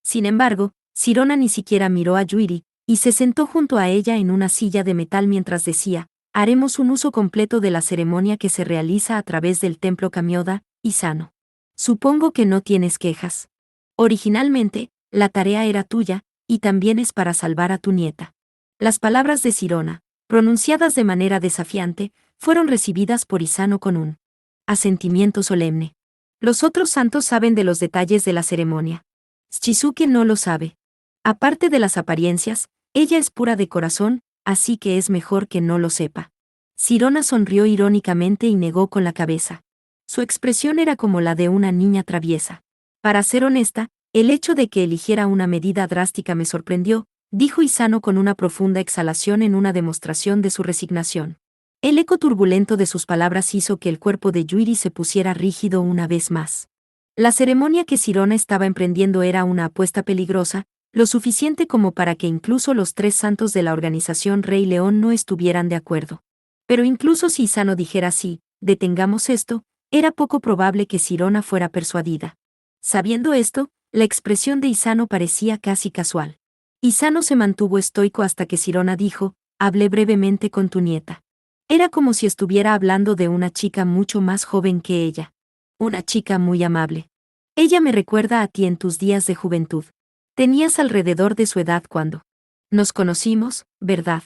Sin embargo, Sirona ni siquiera miró a Yuri, y se sentó junto a ella en una silla de metal mientras decía, haremos un uso completo de la ceremonia que se realiza a través del templo Kamioda, Isano. Supongo que no tienes quejas. Originalmente, la tarea era tuya, y también es para salvar a tu nieta. Las palabras de Sirona, pronunciadas de manera desafiante, fueron recibidas por Isano con un asentimiento solemne. Los otros santos saben de los detalles de la ceremonia. Shizuke no lo sabe. Aparte de las apariencias, ella es pura de corazón, así que es mejor que no lo sepa. Sirona sonrió irónicamente y negó con la cabeza. Su expresión era como la de una niña traviesa. Para ser honesta, el hecho de que eligiera una medida drástica me sorprendió, dijo Isano con una profunda exhalación en una demostración de su resignación. El eco turbulento de sus palabras hizo que el cuerpo de Yuri se pusiera rígido una vez más. La ceremonia que Sirona estaba emprendiendo era una apuesta peligrosa, lo suficiente como para que incluso los Tres Santos de la organización Rey León no estuvieran de acuerdo. Pero incluso si Isano dijera sí, detengamos esto, era poco probable que Sirona fuera persuadida. Sabiendo esto, la expresión de Isano parecía casi casual. Isano se mantuvo estoico hasta que Sirona dijo, hablé brevemente con tu nieta. Era como si estuviera hablando de una chica mucho más joven que ella. Una chica muy amable. Ella me recuerda a ti en tus días de juventud. Tenías alrededor de su edad cuando nos conocimos, ¿verdad?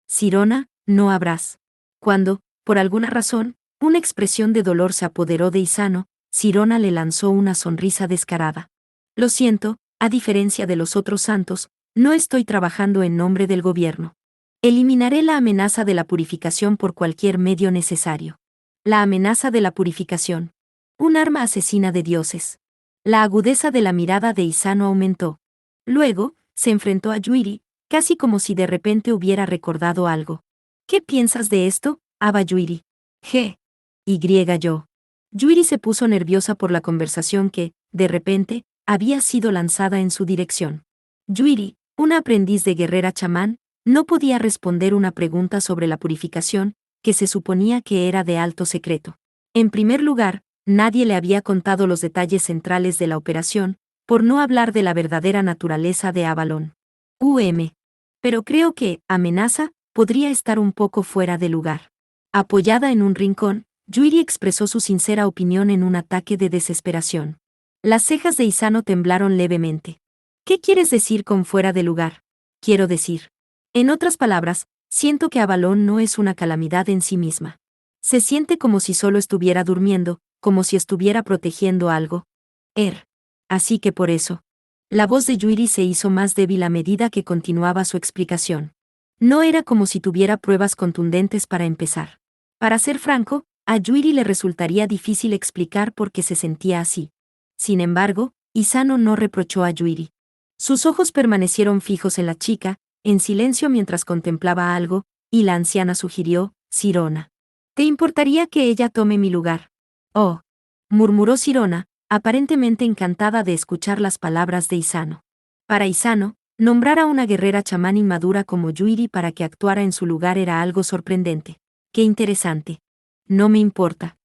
Sirona, no habrás. Cuando, por alguna razón, una expresión de dolor se apoderó de Isano, Sirona le lanzó una sonrisa descarada. Lo siento, a diferencia de los otros santos, no estoy trabajando en nombre del gobierno. Eliminaré la amenaza de la purificación por cualquier medio necesario. La amenaza de la purificación. Un arma asesina de dioses. La agudeza de la mirada de Isano aumentó. Luego, se enfrentó a Yuri, casi como si de repente hubiera recordado algo. ¿Qué piensas de esto, Aba Yuri? Yo. Yuri se puso nerviosa por la conversación que, de repente, había sido lanzada en su dirección. Yuri, una aprendiz de guerrera chamán, no podía responder una pregunta sobre la purificación, que se suponía que era de alto secreto. En primer lugar, nadie le había contado los detalles centrales de la operación, por no hablar de la verdadera naturaleza de Avalon. Pero creo que, amenaza, podría estar un poco fuera de lugar. Apoyada en un rincón, Yuri expresó su sincera opinión en un ataque de desesperación. Las cejas de Isano temblaron levemente. ¿Qué quieres decir con fuera de lugar? Quiero decir. En otras palabras, siento que Avalon no es una calamidad en sí misma. Se siente como si solo estuviera durmiendo, como si estuviera protegiendo algo. Así que por eso. La voz de Yuri se hizo más débil a medida que continuaba su explicación. No era como si tuviera pruebas contundentes para empezar. Para ser franco, a Yuri le resultaría difícil explicar por qué se sentía así. Sin embargo, Isano no reprochó a Yuri. Sus ojos permanecieron fijos en la chica, en silencio mientras contemplaba algo, y la anciana sugirió, Sirona. ¿Te importaría que ella tome mi lugar? Oh, murmuró Sirona, aparentemente encantada de escuchar las palabras de Isano. Para Isano, nombrar a una guerrera chamán inmadura como Yuri para que actuara en su lugar era algo sorprendente. Qué interesante. No me importa.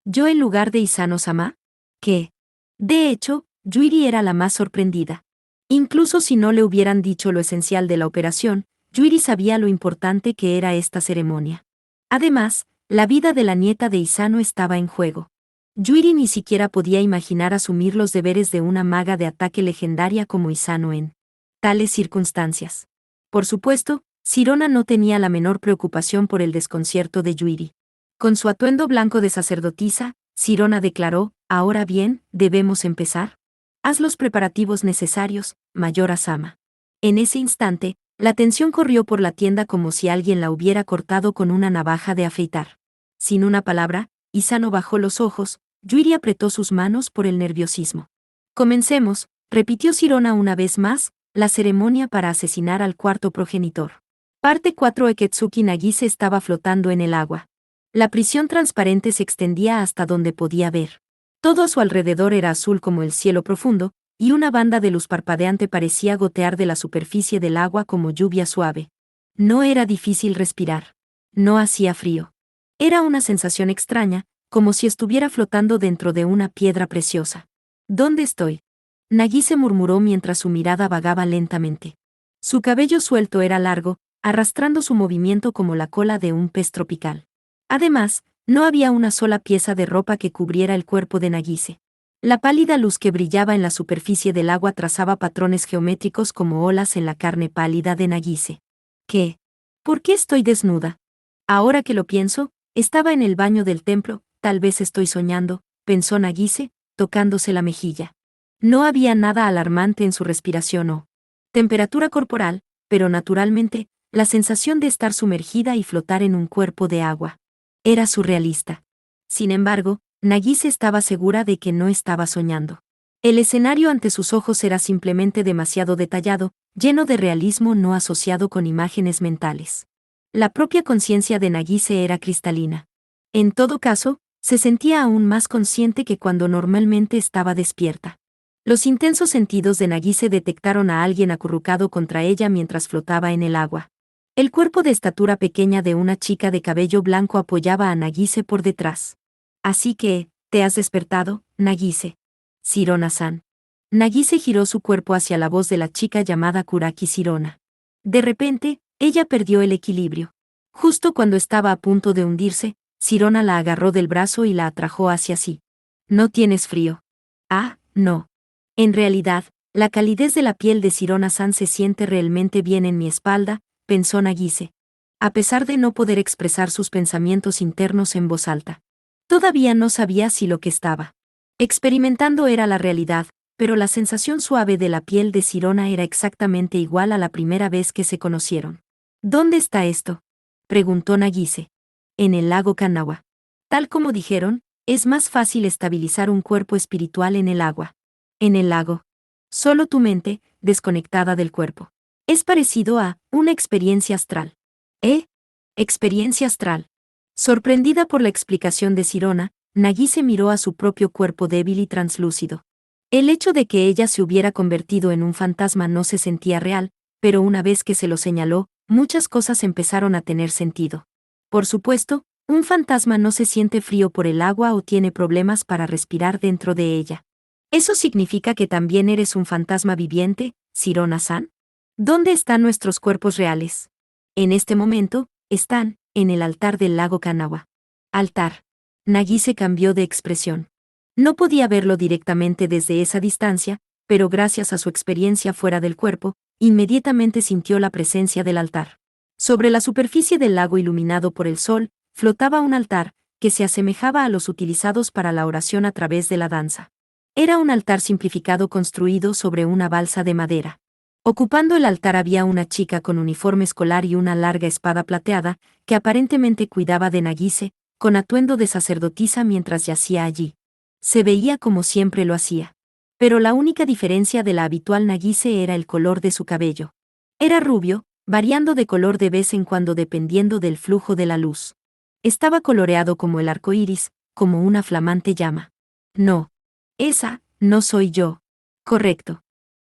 ¿Yo en lugar de Isano-sama? ¿Qué? De hecho, Yuri era la más sorprendida. Incluso si no le hubieran dicho lo esencial de la operación, Yuri sabía lo importante que era esta ceremonia. Además, la vida de la nieta de Isano estaba en juego. Yuri ni siquiera podía imaginar asumir los deberes de una maga de ataque legendaria como Isano en tales circunstancias. Por supuesto, Sirona no tenía la menor preocupación por el desconcierto de Yuiri. Con su atuendo blanco de sacerdotisa, Sirona declaró: «Ahora bien, ¿debemos empezar? Haz los preparativos necesarios, Mayor Asama». En ese instante, la tensión corrió por la tienda como si alguien la hubiera cortado con una navaja de afeitar. Sin una palabra, Isano bajó los ojos, Yuiri apretó sus manos por el nerviosismo. «Comencemos», repitió Sirona una vez más, «la ceremonia para asesinar al cuarto progenitor». Parte 4. Eketsuki Nagise estaba flotando en el agua. La prisión transparente se extendía hasta donde podía ver. Todo a su alrededor era azul como el cielo profundo, y una banda de luz parpadeante parecía gotear de la superficie del agua como lluvia suave. No era difícil respirar. No hacía frío. Era una sensación extraña, como si estuviera flotando dentro de una piedra preciosa. «¿Dónde estoy?», Nagise murmuró mientras su mirada vagaba lentamente. Su cabello suelto era largo, arrastrando su movimiento como la cola de un pez tropical. Además, no había una sola pieza de ropa que cubriera el cuerpo de Nagise. La pálida luz que brillaba en la superficie del agua trazaba patrones geométricos como olas en la carne pálida de Nagise. ¿Qué? ¿Por qué estoy desnuda? Ahora que lo pienso, estaba en el baño del templo, tal vez estoy soñando, pensó Nagise, tocándose la mejilla. No había nada alarmante en su respiración o temperatura corporal, pero naturalmente, la sensación de estar sumergida y flotar en un cuerpo de agua. Era surrealista. Sin embargo, Nagise estaba segura de que no estaba soñando. El escenario ante sus ojos era simplemente demasiado detallado, lleno de realismo no asociado con imágenes mentales. La propia conciencia de Nagise era cristalina. En todo caso, se sentía aún más consciente que cuando normalmente estaba despierta. Los intensos sentidos de Nagise detectaron a alguien acurrucado contra ella mientras flotaba en el agua. El cuerpo de estatura pequeña de una chica de cabello blanco apoyaba a Nagise por detrás. «Así que, ¿te has despertado, Nagise?» «Sirona-san». Nagise giró su cuerpo hacia la voz de la chica llamada Kuraki Sirona. De repente, ella perdió el equilibrio. Justo cuando estaba a punto de hundirse, Sirona la agarró del brazo y la atrajo hacia sí. «¿No tienes frío?» «Ah, no. En realidad, la calidez de la piel de Sirona-san se siente realmente bien en mi espalda», pensó Nagise. A pesar de no poder expresar sus pensamientos internos en voz alta. Todavía no sabía si lo que estaba experimentando era la realidad, pero la sensación suave de la piel de Sirona era exactamente igual a la primera vez que se conocieron. «¿Dónde está esto?», preguntó Nagise. «En el lago Kanagawa. Tal como dijeron, es más fácil estabilizar un cuerpo espiritual en el agua. En el lago. Solo tu mente, desconectada del cuerpo. Es parecido a una experiencia astral». «¿Eh? Experiencia astral». Sorprendida por la explicación de Sirona, Nagise miró a su propio cuerpo débil y translúcido. El hecho de que ella se hubiera convertido en un fantasma no se sentía real, pero una vez que se lo señaló, muchas cosas empezaron a tener sentido. Por supuesto, un fantasma no se siente frío por el agua o tiene problemas para respirar dentro de ella. ¿Eso significa que también eres un fantasma viviente, Sirona-san? ¿Dónde están nuestros cuerpos reales? En este momento, están en el altar del lago Kanagawa. Altar. Nagise cambió de expresión. No podía verlo directamente desde esa distancia, pero gracias a su experiencia fuera del cuerpo, inmediatamente sintió la presencia del altar. Sobre la superficie del lago iluminado por el sol, flotaba un altar, que se asemejaba a los utilizados para la oración a través de la danza. Era un altar simplificado construido sobre una balsa de madera. Ocupando el altar había una chica con uniforme escolar y una larga espada plateada, que aparentemente cuidaba de Nagise, con atuendo de sacerdotisa mientras yacía allí. Se veía como siempre lo hacía. Pero la única diferencia de la habitual Nagise era el color de su cabello. Era rubio, variando de color de vez en cuando dependiendo del flujo de la luz. Estaba coloreado como el arco iris, como una flamante llama. «No. Esa, no soy yo». «Correcto.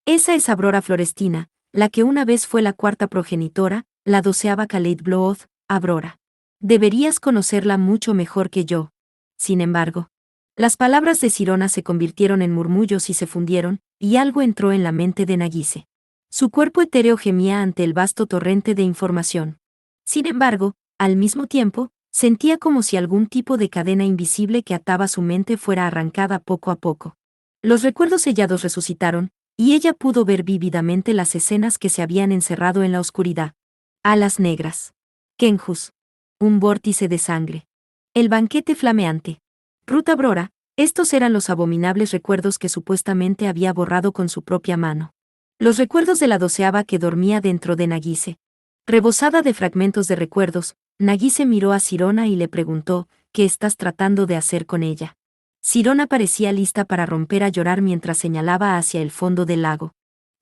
Esa es Aurora Florestina, la que una vez fue la cuarta progenitora, la 12ª Kaleid Blood, Aurora. Deberías conocerla mucho mejor que yo». Sin embargo, las palabras de Sirona se convirtieron en murmullos y se fundieron, y algo entró en la mente de Nagise. Su cuerpo etéreo gemía ante el vasto torrente de información. Sin embargo, al mismo tiempo, sentía como si algún tipo de cadena invisible que ataba su mente fuera arrancada poco a poco. Los recuerdos sellados resucitaron, y ella pudo ver vívidamente las escenas que se habían encerrado en la oscuridad. Alas negras. Kenjus. Un vórtice de sangre. El banquete flameante. Ruth Abrora, estos eran los abominables recuerdos que supuestamente había borrado con su propia mano. Los recuerdos de la 12ª que dormía dentro de Nagise. Rebosada de fragmentos de recuerdos, Nagise miró a Sirona y le preguntó, ¿qué estás tratando de hacer con ella? Sirona parecía lista para romper a llorar mientras señalaba hacia el fondo del lago.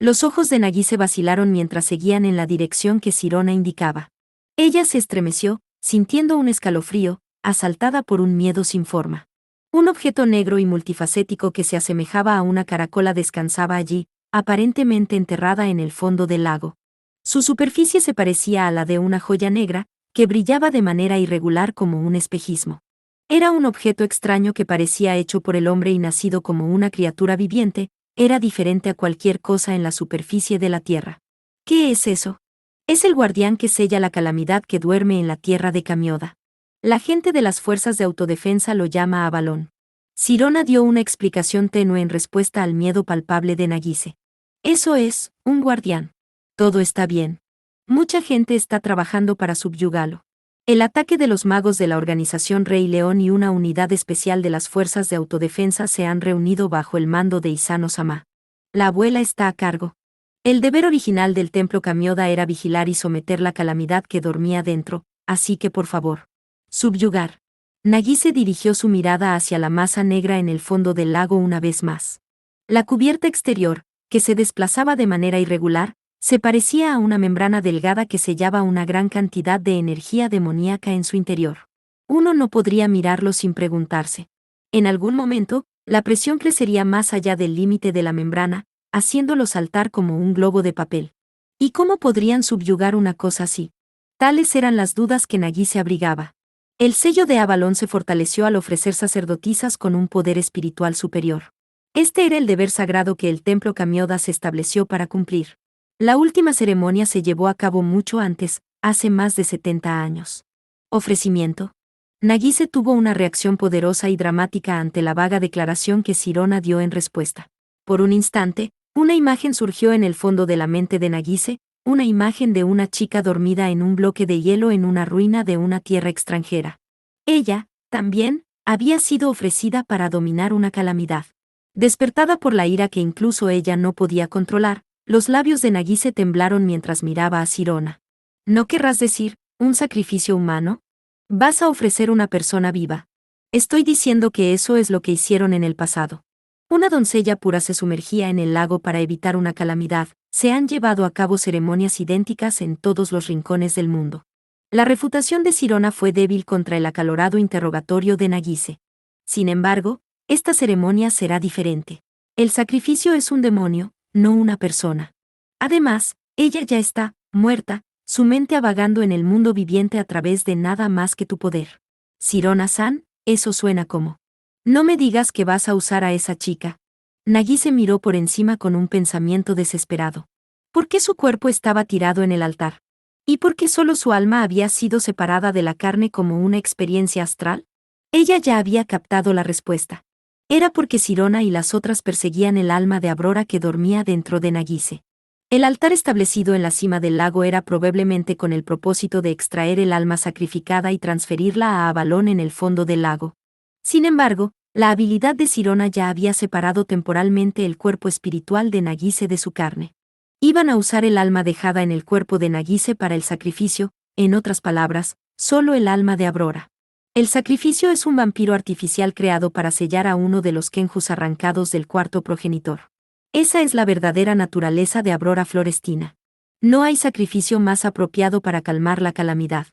Los ojos de Nagise vacilaron mientras seguían en la dirección que Sirona indicaba. Ella se estremeció, sintiendo un escalofrío, asaltada por un miedo sin forma. Un objeto negro y multifacético que se asemejaba a una caracola descansaba allí, aparentemente enterrada en el fondo del lago. Su superficie se parecía a la de una joya negra, que brillaba de manera irregular como un espejismo. Era un objeto extraño que parecía hecho por el hombre y nacido como una criatura viviente, era diferente a cualquier cosa en la superficie de la tierra. ¿Qué es eso? Es el guardián que sella la calamidad que duerme en la tierra de Camioda. La gente de las fuerzas de autodefensa lo llama Avalón. Sirona dio una explicación tenue en respuesta al miedo palpable de Nagise. Eso es, un guardián. Todo está bien. Mucha gente está trabajando para subyugarlo. El ataque de los magos de la organización Rey León y una unidad especial de las fuerzas de autodefensa se han reunido bajo el mando de Isano-sama. La abuela está a cargo. El deber original del templo Camioda era vigilar y someter la calamidad que dormía dentro, así que por favor. Subyugar. Nagise dirigió su mirada hacia la masa negra en el fondo del lago una vez más. La cubierta exterior, que se desplazaba de manera irregular, se parecía a una membrana delgada que sellaba una gran cantidad de energía demoníaca en su interior. Uno no podría mirarlo sin preguntarse. En algún momento, la presión crecería más allá del límite de la membrana, haciéndolo saltar como un globo de papel. ¿Y cómo podrían subyugar una cosa así? Tales eran las dudas que Nagise abrigaba. El sello de Avalón se fortaleció al ofrecer sacerdotisas con un poder espiritual superior. Este era el deber sagrado que el templo Camioda se estableció para cumplir. La última ceremonia se llevó a cabo mucho antes, hace más de 70 años. Ofrecimiento. Nagise tuvo una reacción poderosa y dramática ante la vaga declaración que Sirona dio en respuesta. Por un instante, una imagen surgió en el fondo de la mente de Nagise, una imagen de una chica dormida en un bloque de hielo en una ruina de una tierra extranjera. Ella, también, había sido ofrecida para dominar una calamidad. Despertada por la ira que incluso ella no podía controlar, los labios de Nagise temblaron mientras miraba a Sirona. ¿No querrás decir, un sacrificio humano? Vas a ofrecer una persona viva. Estoy diciendo que eso es lo que hicieron en el pasado. Una doncella pura se sumergía en el lago para evitar una calamidad. Se han llevado a cabo ceremonias idénticas en todos los rincones del mundo. La refutación de Sirona fue débil contra el acalorado interrogatorio de Nagise. Sin embargo, esta ceremonia será diferente. El sacrificio es un demonio, no una persona. Además, ella ya está, muerta, su mente vagando en el mundo viviente a través de nada más que tu poder. Sirona-san, eso suena como. No me digas que vas a usar a esa chica. Nagise miró por encima con un pensamiento desesperado. ¿Por qué su cuerpo estaba tirado en el altar? ¿Y por qué solo su alma había sido separada de la carne como una experiencia astral? Ella ya había captado la respuesta. Era porque Sirona y las otras perseguían el alma de Abrora que dormía dentro de Nagise. El altar establecido en la cima del lago era probablemente con el propósito de extraer el alma sacrificada y transferirla a Avalón en el fondo del lago. Sin embargo, la habilidad de Sirona ya había separado temporalmente el cuerpo espiritual de Nagise de su carne. Iban a usar el alma dejada en el cuerpo de Nagise para el sacrificio, en otras palabras, solo el alma de Abrora. El sacrificio es un vampiro artificial creado para sellar a uno de los Kenjus arrancados del cuarto progenitor. Esa es la verdadera naturaleza de Abrora Florestina. No hay sacrificio más apropiado para calmar la calamidad.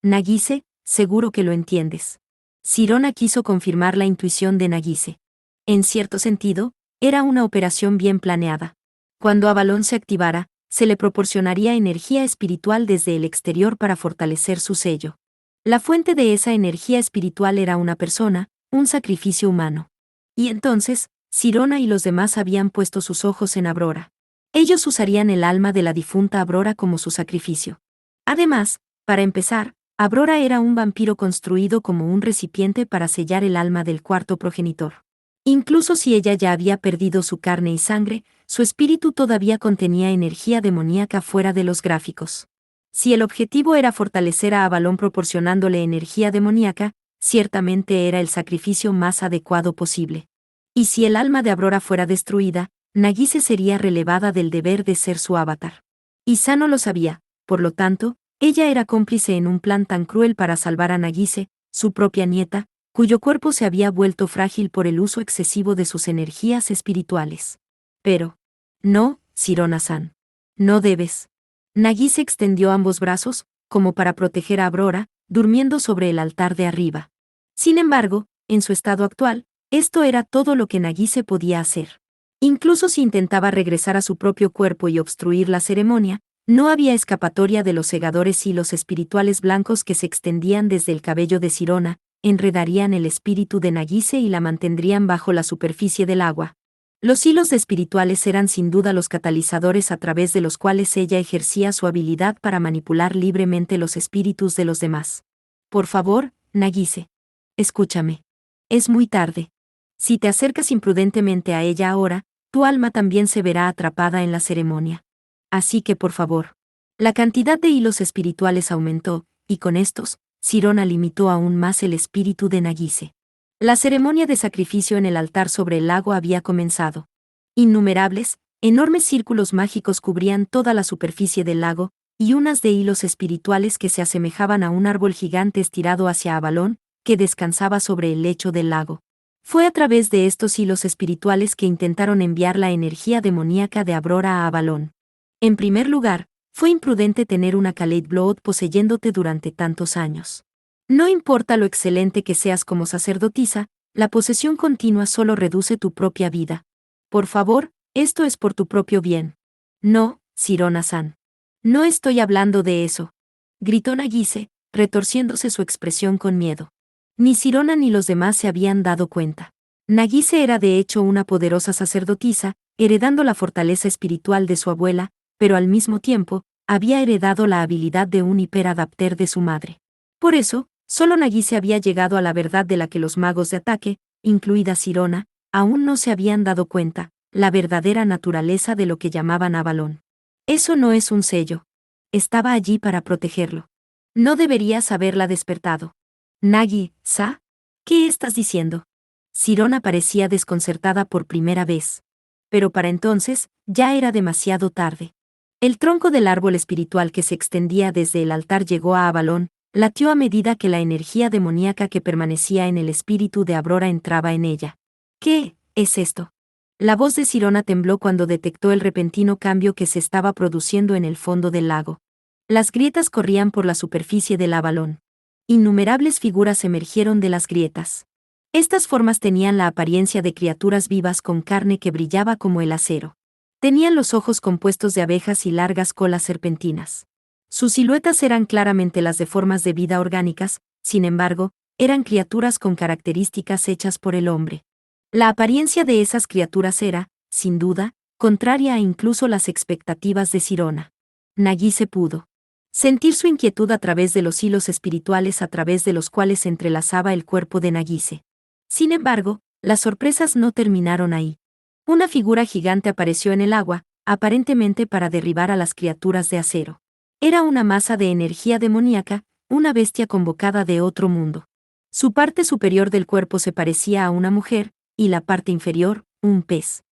Nagise, seguro que lo entiendes. Sirona quiso confirmar la intuición de Nagise. En cierto sentido, era una operación bien planeada. Cuando Avalón se activara, se le proporcionaría energía espiritual desde el exterior para fortalecer su sello. La fuente de esa energía espiritual era una persona, un sacrificio humano. Y entonces, Sirona y los demás habían puesto sus ojos en Abrora. Ellos usarían el alma de la difunta Abrora como su sacrificio. Además, para empezar, Abrora era un vampiro construido como un recipiente para sellar el alma del cuarto progenitor. Incluso si ella ya había perdido su carne y sangre, su espíritu todavía contenía energía demoníaca fuera de los gráficos. Si el objetivo era fortalecer a Avalon proporcionándole energía demoníaca, ciertamente era el sacrificio más adecuado posible. Y si el alma de Abrora fuera destruida, Nagise sería relevada del deber de ser su avatar. Isa no lo sabía, por lo tanto, ella era cómplice en un plan tan cruel para salvar a Nagise, su propia nieta, cuyo cuerpo se había vuelto frágil por el uso excesivo de sus energías espirituales. Pero, no, Sirona-san. No debes. Nagise extendió ambos brazos, como para proteger a Abrora, durmiendo sobre el altar de arriba. Sin embargo, en su estado actual, esto era todo lo que Nagise podía hacer. Incluso si intentaba regresar a su propio cuerpo y obstruir la ceremonia, no había escapatoria de los cegadores hilos espirituales blancos que se extendían desde el cabello de Sirona, enredarían el espíritu de Nagise y la mantendrían bajo la superficie del agua. Los hilos espirituales eran sin duda los catalizadores a través de los cuales ella ejercía su habilidad para manipular libremente los espíritus de los demás. Por favor, Nagise. Escúchame. Es muy tarde. Si te acercas imprudentemente a ella ahora, tu alma también se verá atrapada en la ceremonia. Así que por favor. La cantidad de hilos espirituales aumentó, y con estos, Sirona limitó aún más el espíritu de Nagise. La ceremonia de sacrificio en el altar sobre el lago había comenzado. Innumerables, enormes círculos mágicos cubrían toda la superficie del lago, y unas de hilos espirituales que se asemejaban a un árbol gigante estirado hacia Avalon, que descansaba sobre el lecho del lago. Fue a través de estos hilos espirituales que intentaron enviar la energía demoníaca de Abrora a Avalon. En primer lugar, fue imprudente tener una Kaleid Blood poseyéndote durante tantos años. No importa lo excelente que seas como sacerdotisa, la posesión continua solo reduce tu propia vida. Por favor, esto es por tu propio bien. No, Sirona-san. No estoy hablando de eso. Gritó Nagise, retorciéndose su expresión con miedo. Ni Sirona ni los demás se habían dado cuenta. Nagise era de hecho una poderosa sacerdotisa, heredando la fortaleza espiritual de su abuela, pero al mismo tiempo, había heredado la habilidad de un hiperadapter de su madre. Por eso, solo Nagise había llegado a la verdad de la que los magos de ataque, incluida Sirona, aún no se habían dado cuenta, la verdadera naturaleza de lo que llamaban Avalon. Eso no es un sello. Estaba allí para protegerlo. No deberías haberla despertado. Nagi-sa, ¿qué estás diciendo? Sirona parecía desconcertada por primera vez. Pero para entonces, ya era demasiado tarde. El tronco del árbol espiritual que se extendía desde el altar llegó a Avalon, latió a medida que la energía demoníaca que permanecía en el espíritu de Abrora entraba en ella. ¿Qué es esto? La voz de Sirona tembló cuando detectó el repentino cambio que se estaba produciendo en el fondo del lago. Las grietas corrían por la superficie del Avalon. Innumerables figuras emergieron de las grietas. Estas formas tenían la apariencia de criaturas vivas con carne que brillaba como el acero. Tenían los ojos compuestos de abejas y largas colas serpentinas. Sus siluetas eran claramente las de formas de vida orgánicas, sin embargo, eran criaturas con características hechas por el hombre. La apariencia de esas criaturas era, sin duda, contraria a incluso las expectativas de Sirona. Nagise pudo sentir su inquietud a través de los hilos espirituales a través de los cuales se entrelazaba el cuerpo de Nagise. Sin embargo, las sorpresas no terminaron ahí. Una figura gigante apareció en el agua, aparentemente para derribar a las criaturas de acero. Era una masa de energía demoníaca, una bestia convocada de otro mundo. Su parte superior del cuerpo se parecía a una mujer, y la parte inferior, un pez.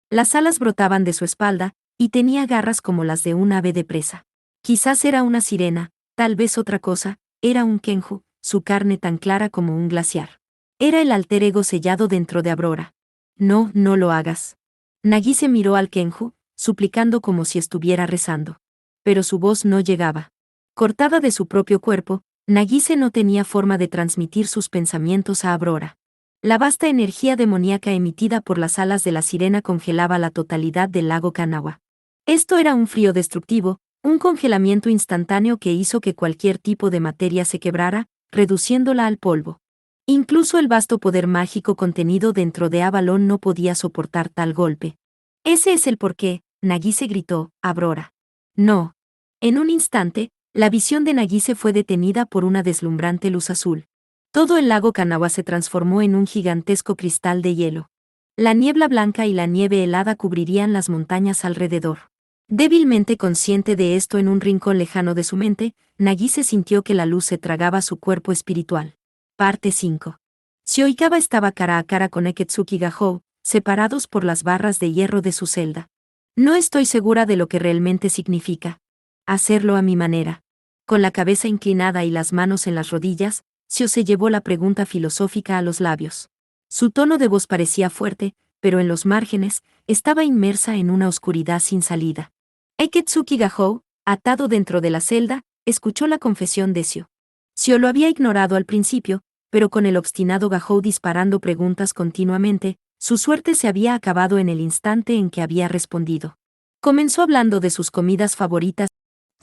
Las alas brotaban de su espalda, y tenía garras como las de un ave de presa. Quizás era una sirena, tal vez otra cosa, era un Kenju, su carne tan clara como un glaciar. Era el alter ego sellado dentro de Abrora. No, no lo hagas. Nagise miró al Kenju, suplicando como si estuviera rezando. Pero su voz no llegaba. Cortada de su propio cuerpo, Nagise no tenía forma de transmitir sus pensamientos a Abrora. La vasta energía demoníaca emitida por las alas de la sirena congelaba la totalidad del lago Kanawa. Esto era un frío destructivo, un congelamiento instantáneo que hizo que cualquier tipo de materia se quebrara, reduciéndola al polvo. Incluso el vasto poder mágico contenido dentro de Avalon no podía soportar tal golpe. Ese es el porqué, Nagise gritó, Abrora. No. En un instante, la visión de Nagise fue detenida por una deslumbrante luz azul. Todo el lago Kanawa se transformó en un gigantesco cristal de hielo. La niebla blanca y la nieve helada cubrirían las montañas alrededor. Débilmente consciente de esto en un rincón lejano de su mente, Nagise sintió que la luz se tragaba su cuerpo espiritual. Parte 5. Shioikawa estaba cara a cara con Eketsuki Gahou, separados por las barras de hierro de su celda. No estoy segura de lo que realmente significa. Hacerlo a mi manera. Con la cabeza inclinada y las manos en las rodillas, Shio se llevó la pregunta filosófica a los labios. Su tono de voz parecía fuerte, pero en los márgenes, estaba inmersa en una oscuridad sin salida. Eketsuki Gahou, atado dentro de la celda, escuchó la confesión de Shio. Shio lo había ignorado al principio, pero con el obstinado Gahou disparando preguntas continuamente, su suerte se había acabado en el instante en que había respondido. Comenzó hablando de sus comidas favoritas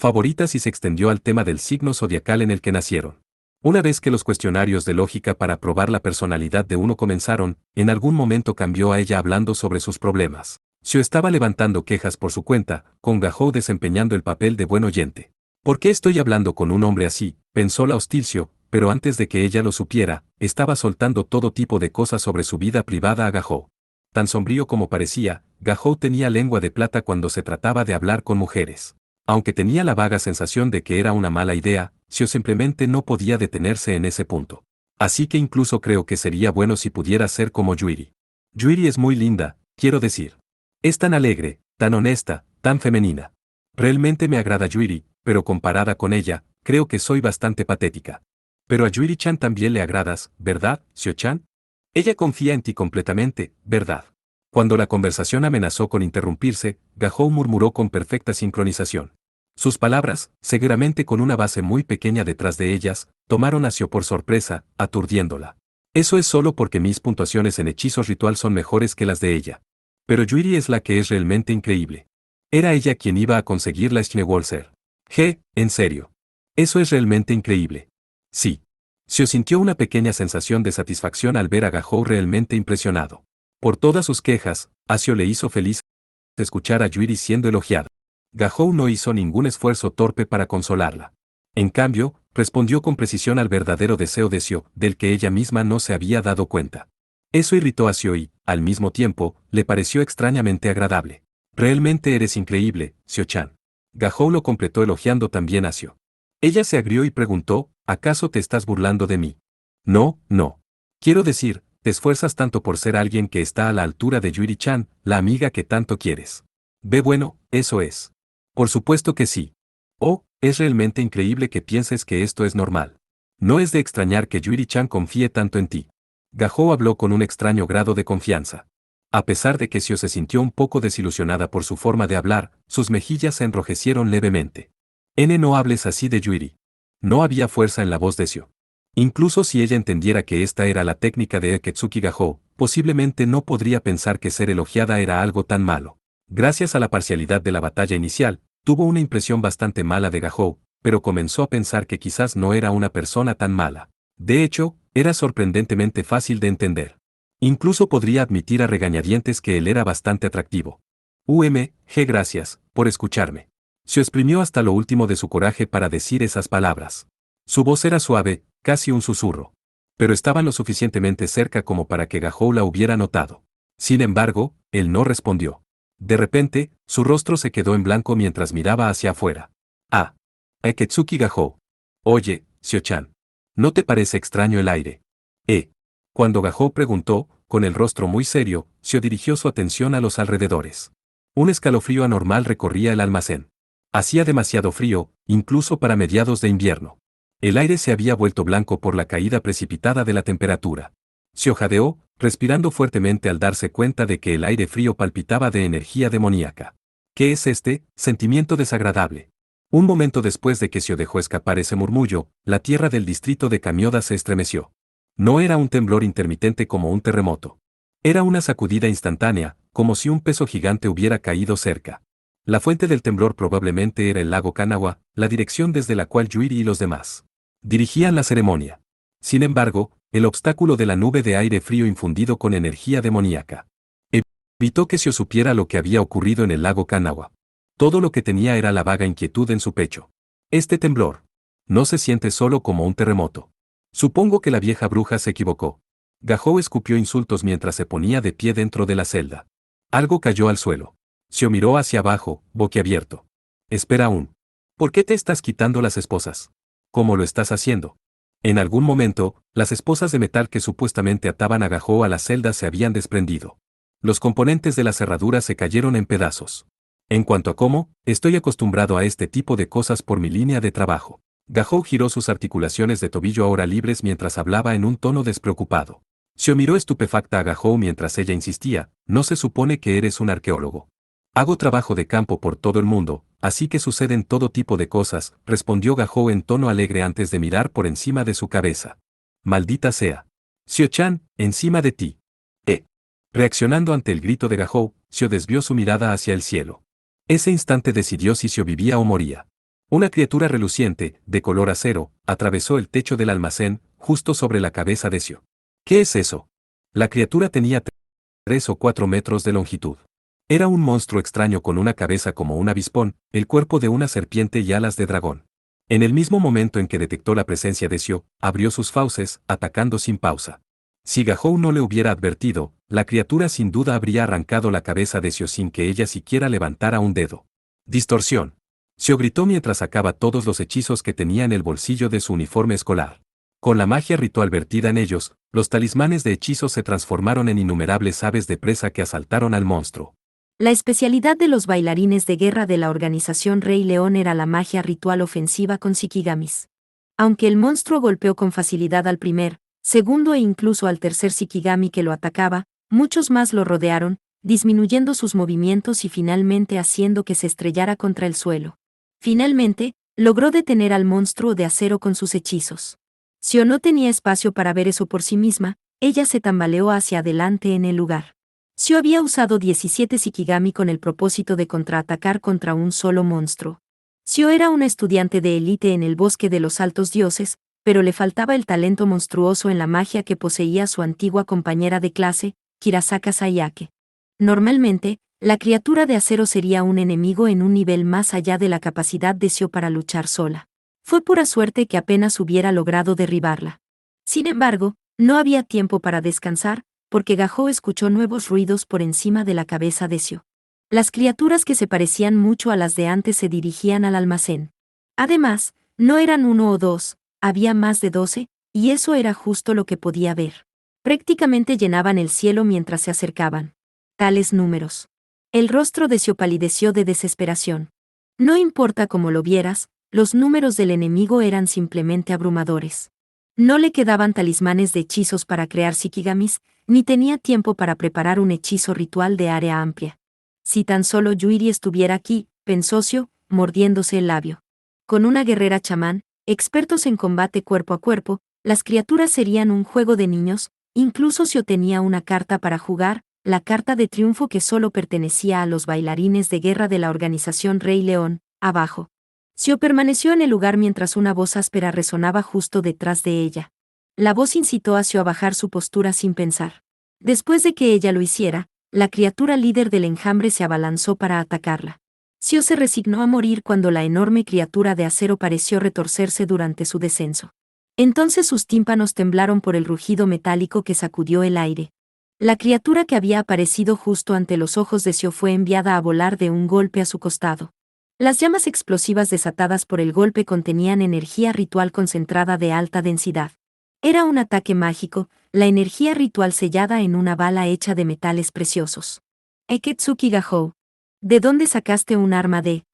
Y se extendió al tema del signo zodiacal en el que nacieron. Una vez que los cuestionarios de lógica para probar la personalidad de uno comenzaron, en algún momento cambió a ella hablando sobre sus problemas. Shio estaba levantando quejas por su cuenta, con Gahou desempeñando el papel de buen oyente. ¿Por qué estoy hablando con un hombre así?, pensó la hostil Shio, pero antes de que ella lo supiera, estaba soltando todo tipo de cosas sobre su vida privada a Gahou. Tan sombrío como parecía, Gahou tenía lengua de plata cuando se trataba de hablar con mujeres. Aunque tenía la vaga sensación de que era una mala idea, Shio simplemente no podía detenerse en ese punto. Así que incluso creo que sería bueno si pudiera ser como Yuri. Yuri es muy linda, quiero decir. Es tan alegre, tan honesta, tan femenina. Realmente me agrada Yuri, pero comparada con ella, creo que soy bastante patética. Pero a Yuri-chan también le agradas, ¿verdad, Shio-chan? Ella confía en ti completamente, ¿verdad? Cuando la conversación amenazó con interrumpirse, Gahou murmuró con perfecta sincronización. Sus palabras, seguramente con una base muy pequeña detrás de ellas, tomaron a Shio por sorpresa, aturdiéndola. Eso es solo porque mis puntuaciones en hechizos ritual son mejores que las de ella. Pero Yuri es la que es realmente increíble. Era ella quien iba a conseguir la Schnewalser. En serio. Eso es realmente increíble. Sí. Shio sintió una pequeña sensación de satisfacción al ver a Gahou realmente impresionado. Por todas sus quejas, a Shio le hizo feliz escuchar a Yuri siendo elogiada. Gahou no hizo ningún esfuerzo torpe para consolarla. En cambio, respondió con precisión al verdadero deseo de Shio, del que ella misma no se había dado cuenta. Eso irritó a Shio y, al mismo tiempo, le pareció extrañamente agradable. Realmente eres increíble, Shio-chan. Gahou lo completó elogiando también a Shio. Ella se agrió y preguntó, ¿acaso te estás burlando de mí? No, no. Quiero decir, te esfuerzas tanto por ser alguien que está a la altura de Yuri-chan, la amiga que tanto quieres. Ve bueno, eso es. Por supuesto que sí. Oh, es realmente increíble que pienses que esto es normal. No es de extrañar que Yuri-chan confíe tanto en ti. Gahou habló con un extraño grado de confianza. A pesar de que Shio se sintió un poco desilusionada por su forma de hablar, sus mejillas se enrojecieron levemente. No hables así de Yuri. No había fuerza en la voz de Shio. Incluso si ella entendiera que esta era la técnica de Eketsuki Gahou, posiblemente no podría pensar que ser elogiada era algo tan malo. Gracias a la parcialidad de la batalla inicial, tuvo una impresión bastante mala de Gahou, pero comenzó a pensar que quizás no era una persona tan mala. De hecho, era sorprendentemente fácil de entender. Incluso podría admitir a regañadientes que él era bastante atractivo. Gracias, por escucharme. Se exprimió hasta lo último de su coraje para decir esas palabras. Su voz era suave, casi un susurro. Pero estaban lo suficientemente cerca como para que Gahou la hubiera notado. Sin embargo, él no respondió. De repente, su rostro se quedó en blanco mientras miraba hacia afuera. Eketsuki Gahou. Oye, Shio-chan. ¿No te parece extraño el aire? Cuando Gahou preguntó, con el rostro muy serio, Shio dirigió su atención a los alrededores. Un escalofrío anormal recorría el almacén. Hacía demasiado frío, incluso para mediados de invierno. El aire se había vuelto blanco por la caída precipitada de la temperatura. Shio jadeó, respirando fuertemente al darse cuenta de que el aire frío palpitaba de energía demoníaca. ¿Qué es este sentimiento desagradable? Un momento después de que Shio dejó escapar ese murmullo, la tierra del distrito de Kamioda se estremeció. No era un temblor intermitente como un terremoto. Era una sacudida instantánea, como si un peso gigante hubiera caído cerca. La fuente del temblor probablemente era el lago Kanawa, la dirección desde la cual Yuri y los demás dirigían la ceremonia. Sin embargo, el obstáculo de la nube de aire frío infundido con energía demoníaca evitó que Shio supiera lo que había ocurrido en el lago Kanawa. Todo lo que tenía era la vaga inquietud en su pecho. Este temblor no se siente solo como un terremoto. Supongo que la vieja bruja se equivocó. Gahou escupió insultos mientras se ponía de pie dentro de la celda. Algo cayó al suelo. Sio miró hacia abajo, boquiabierto. Espera aún. ¿Por qué te estás quitando las esposas? ¿Cómo lo estás haciendo? En algún momento, las esposas de metal que supuestamente ataban a Gahou a la celda se habían desprendido. Los componentes de la cerradura se cayeron en pedazos. En cuanto a cómo, estoy acostumbrado a este tipo de cosas por mi línea de trabajo. Gahou giró sus articulaciones de tobillo ahora libres mientras hablaba en un tono despreocupado. Sio miró estupefacta a Gahou mientras ella insistía, ¿no se supone que eres un arqueólogo? Hago trabajo de campo por todo el mundo, así que suceden todo tipo de cosas, respondió Gahou en tono alegre antes de mirar por encima de su cabeza. Maldita sea. Sio-chan, encima de ti. Reaccionando ante el grito de Gahou, Sio desvió su mirada hacia el cielo. Ese instante decidió si Sio vivía o moría. Una criatura reluciente, de color acero, atravesó el techo del almacén, justo sobre la cabeza de Sio. ¿Qué es eso? La criatura tenía 3 o 4 metros de longitud. Era un monstruo extraño con una cabeza como un avispón, el cuerpo de una serpiente y alas de dragón. En el mismo momento en que detectó la presencia de Sio, abrió sus fauces, atacando sin pausa. Si Gahou no le hubiera advertido, la criatura sin duda habría arrancado la cabeza de Sio sin que ella siquiera levantara un dedo. Distorsión. Sio gritó mientras sacaba todos los hechizos que tenía en el bolsillo de su uniforme escolar. Con la magia ritual vertida en ellos, los talismanes de hechizos se transformaron en innumerables aves de presa que asaltaron al monstruo. La especialidad de los bailarines de guerra de la organización Rey León era la magia ritual ofensiva con Shikigamis. Aunque el monstruo golpeó con facilidad al primer, segundo e incluso al tercer Shikigami que lo atacaba, muchos más lo rodearon, disminuyendo sus movimientos y finalmente haciendo que se estrellara contra el suelo. Finalmente, logró detener al monstruo de acero con sus hechizos. Sio no tenía espacio para ver eso por sí misma, ella se tambaleó hacia adelante en el lugar. Sio había usado 17 Shikigami con el propósito de contraatacar contra un solo monstruo. Sio era una estudiante de élite en el bosque de los altos dioses, pero le faltaba el talento monstruoso en la magia que poseía su antigua compañera de clase, Hirasaka Sayake. Normalmente, la criatura de acero sería un enemigo en un nivel más allá de la capacidad de Sio para luchar sola. Fue pura suerte que apenas hubiera logrado derribarla. Sin embargo, no había tiempo para descansar, porque Gahou escuchó nuevos ruidos por encima de la cabeza de Sio. Las criaturas que se parecían mucho a las de antes se dirigían al almacén. Además, no eran uno o dos, había más de 12, y eso era justo lo que podía ver. Prácticamente llenaban el cielo mientras se acercaban. Tales números. El rostro de Sio palideció de desesperación. No importa cómo lo vieras, los números del enemigo eran simplemente abrumadores. No le quedaban talismanes de hechizos para crear Shikigamis, ni tenía tiempo para preparar un hechizo ritual de área amplia. Si tan solo Yuri estuviera aquí, pensó Sio, mordiéndose el labio. Con una guerrera chamán, expertos en combate cuerpo a cuerpo, las criaturas serían un juego de niños, incluso Sio tenía una carta para jugar, la carta de triunfo que solo pertenecía a los bailarines de guerra de la organización Rey León, abajo. Sio permaneció en el lugar mientras una voz áspera resonaba justo detrás de ella. La voz incitó a Sio a bajar su postura sin pensar. Después de que ella lo hiciera, la criatura líder del enjambre se abalanzó para atacarla. Sio se resignó a morir cuando la enorme criatura de acero pareció retorcerse durante su descenso. Entonces sus tímpanos temblaron por el rugido metálico que sacudió el aire. La criatura que había aparecido justo ante los ojos de Sio fue enviada a volar de un golpe a su costado. Las llamas explosivas desatadas por el golpe contenían energía ritual concentrada de alta densidad. Era un ataque mágico, la energía ritual sellada en una bala hecha de metales preciosos. Eketsuki Gahou. ¿De dónde sacaste un arma de?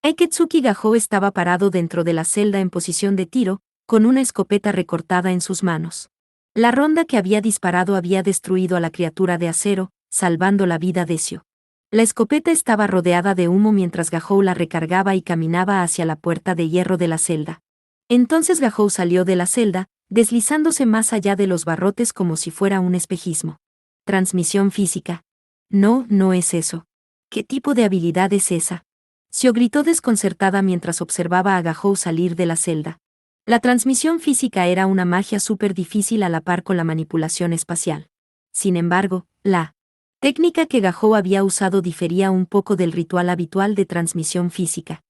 Eketsuki Gahou estaba parado dentro de la celda en posición de tiro, con una escopeta recortada en sus manos. La ronda que había disparado había destruido a la criatura de acero, salvando la vida de Sio. La escopeta estaba rodeada de humo mientras Gahou la recargaba y caminaba hacia la puerta de hierro de la celda. Entonces Gahou salió de la celda, deslizándose más allá de los barrotes como si fuera un espejismo. Transmisión física. No, no es eso. ¿Qué tipo de habilidad es esa? Sio gritó desconcertada mientras observaba a Gahou salir de la celda. La transmisión física era una magia súper difícil a la par con la manipulación espacial. Sin embargo, la técnica que Gahou había usado difería un poco del ritual habitual de transmisión física.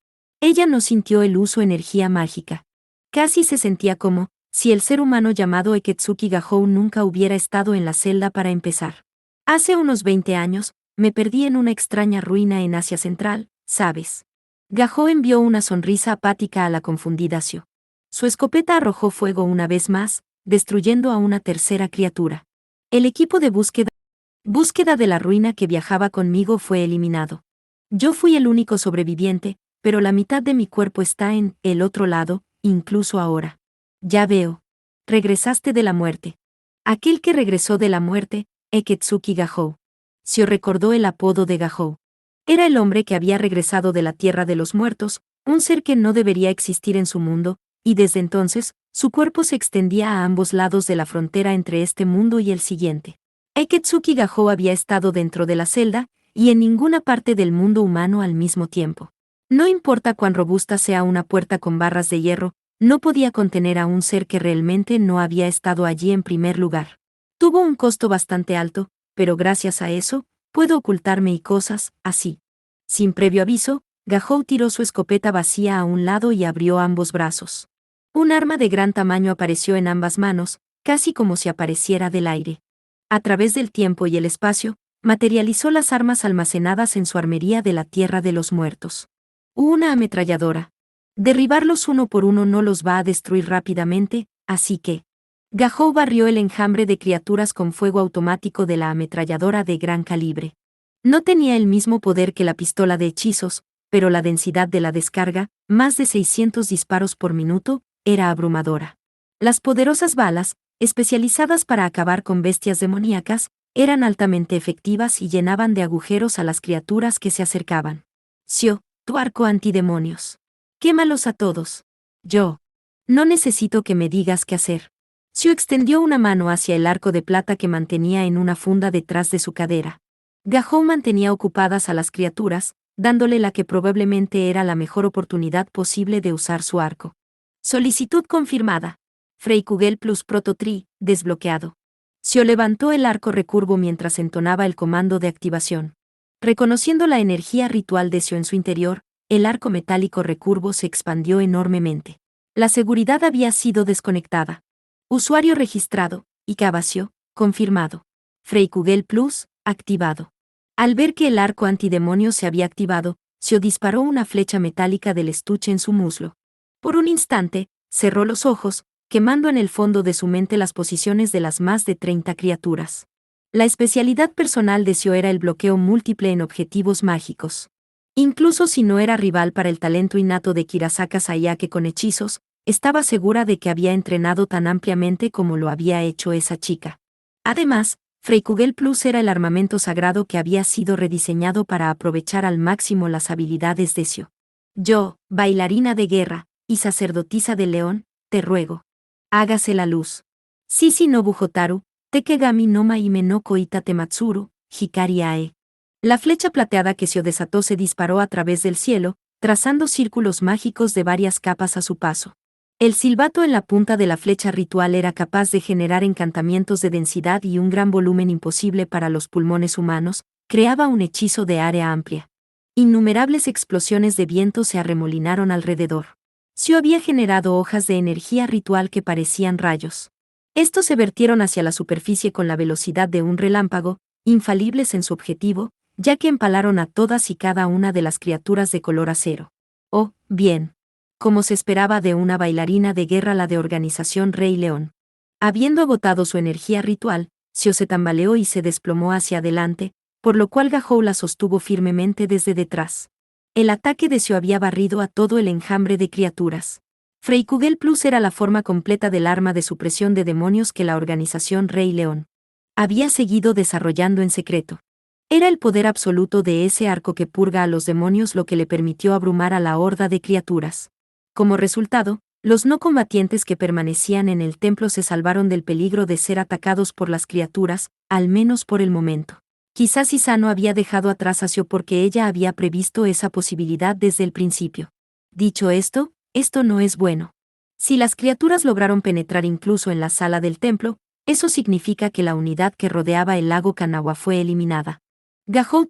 Ella no sintió el uso energía mágica. Casi se sentía como si el ser humano llamado Eketsuki Gahou nunca hubiera estado en la celda para empezar. Hace unos 20 años, me perdí en una extraña ruina en Asia Central, ¿sabes? Gahou envió una sonrisa apática a la confundida Sio. Su escopeta arrojó fuego una vez más, destruyendo a una tercera criatura. El equipo de búsqueda de la ruina que viajaba conmigo fue eliminado. Yo fui el único sobreviviente, pero la mitad de mi cuerpo está en el otro lado, incluso ahora. Ya veo. Regresaste de la muerte. Aquel que regresó de la muerte, Eketsuki Gahou. Sio recordó el apodo de Gahou. Era el hombre que había regresado de la tierra de los muertos, un ser que no debería existir en su mundo, y desde entonces, su cuerpo se extendía a ambos lados de la frontera entre este mundo y el siguiente. Eketsuki Gahou había estado dentro de la celda, y en ninguna parte del mundo humano al mismo tiempo. No importa cuán robusta sea una puerta con barras de hierro, no podía contener a un ser que realmente no había estado allí en primer lugar. Tuvo un costo bastante alto, pero gracias a eso, puedo ocultarme y cosas así. Sin previo aviso, Gahou tiró su escopeta vacía a un lado y abrió ambos brazos. Un arma de gran tamaño apareció en ambas manos, casi como si apareciera del aire. A través del tiempo y el espacio, materializó las armas almacenadas en su armería de la Tierra de los Muertos. Una ametralladora. Derribarlos uno por uno no los va a destruir rápidamente, así que... Gahou barrió el enjambre de criaturas con fuego automático de la ametralladora de gran calibre. No tenía el mismo poder que la pistola de hechizos, pero la densidad de la descarga, más de 600 disparos por minuto, era abrumadora. Las poderosas balas, especializadas para acabar con bestias demoníacas, eran altamente efectivas y llenaban de agujeros a las criaturas que se acercaban. Sio, tu arco antidemonios. Quémalos a todos. Yo. No necesito que me digas qué hacer. Sio extendió una mano hacia el arco de plata que mantenía en una funda detrás de su cadera. Gahou mantenía ocupadas a las criaturas, dándole la que probablemente era la mejor oportunidad posible de usar su arco. Solicitud confirmada. Freikugel plus Prototri, desbloqueado. Sio levantó el arco recurvo mientras entonaba el comando de activación. Reconociendo la energía ritual de Sio en su interior, el arco metálico recurvo se expandió enormemente. La seguridad había sido desconectada. Usuario registrado, Ikabasio, confirmado. Freikugel Plus, activado. Al ver que el arco antidemonio se había activado, Sio disparó una flecha metálica del estuche en su muslo. Por un instante, cerró los ojos, quemando en el fondo de su mente las posiciones de las más de 30 criaturas. La especialidad personal de Sio era el bloqueo múltiple en objetivos mágicos. Incluso si no era rival para el talento innato de Kirasaka Sayake con hechizos, estaba segura de que había entrenado tan ampliamente como lo había hecho esa chica. Además, Freikugel Plus era el armamento sagrado que había sido rediseñado para aprovechar al máximo las habilidades de Sio. Yo, bailarina de guerra, y sacerdotisa del león, te ruego. Hágase la luz. Shishi no Buhotaru, Tekegami no Maime no Koita Tematsuru, Hikari Ae. La flecha plateada que Sio desató se disparó a través del cielo, trazando círculos mágicos de varias capas a su paso. El silbato en la punta de la flecha ritual era capaz de generar encantamientos de densidad y un gran volumen imposible para los pulmones humanos, creaba un hechizo de área amplia. Innumerables explosiones de viento se arremolinaron alrededor. Sio había generado hojas de energía ritual que parecían rayos. Estos se vertieron hacia la superficie con la velocidad de un relámpago, infalibles en su objetivo, ya que empalaron a todas y cada una de las criaturas de color acero. Oh, bien. Como se esperaba de una bailarina de guerra, la de organización Rey León. Habiendo agotado su energía ritual, Sio se tambaleó y se desplomó hacia adelante, por lo cual Gahou la sostuvo firmemente desde detrás. El ataque de Sio había barrido a todo el enjambre de criaturas. Freikugel Plus era la forma completa del arma de supresión de demonios que la organización Rey León había seguido desarrollando en secreto. Era el poder absoluto de ese arco que purga a los demonios lo que le permitió abrumar a la horda de criaturas. Como resultado, los no combatientes que permanecían en el templo se salvaron del peligro de ser atacados por las criaturas, al menos por el momento. Quizás Isano había dejado atrás a Sio porque ella había previsto esa posibilidad desde el principio. Dicho esto, esto no es bueno. Si las criaturas lograron penetrar incluso en la sala del templo, eso significa que la unidad que rodeaba el lago Kanawa fue eliminada. Gahou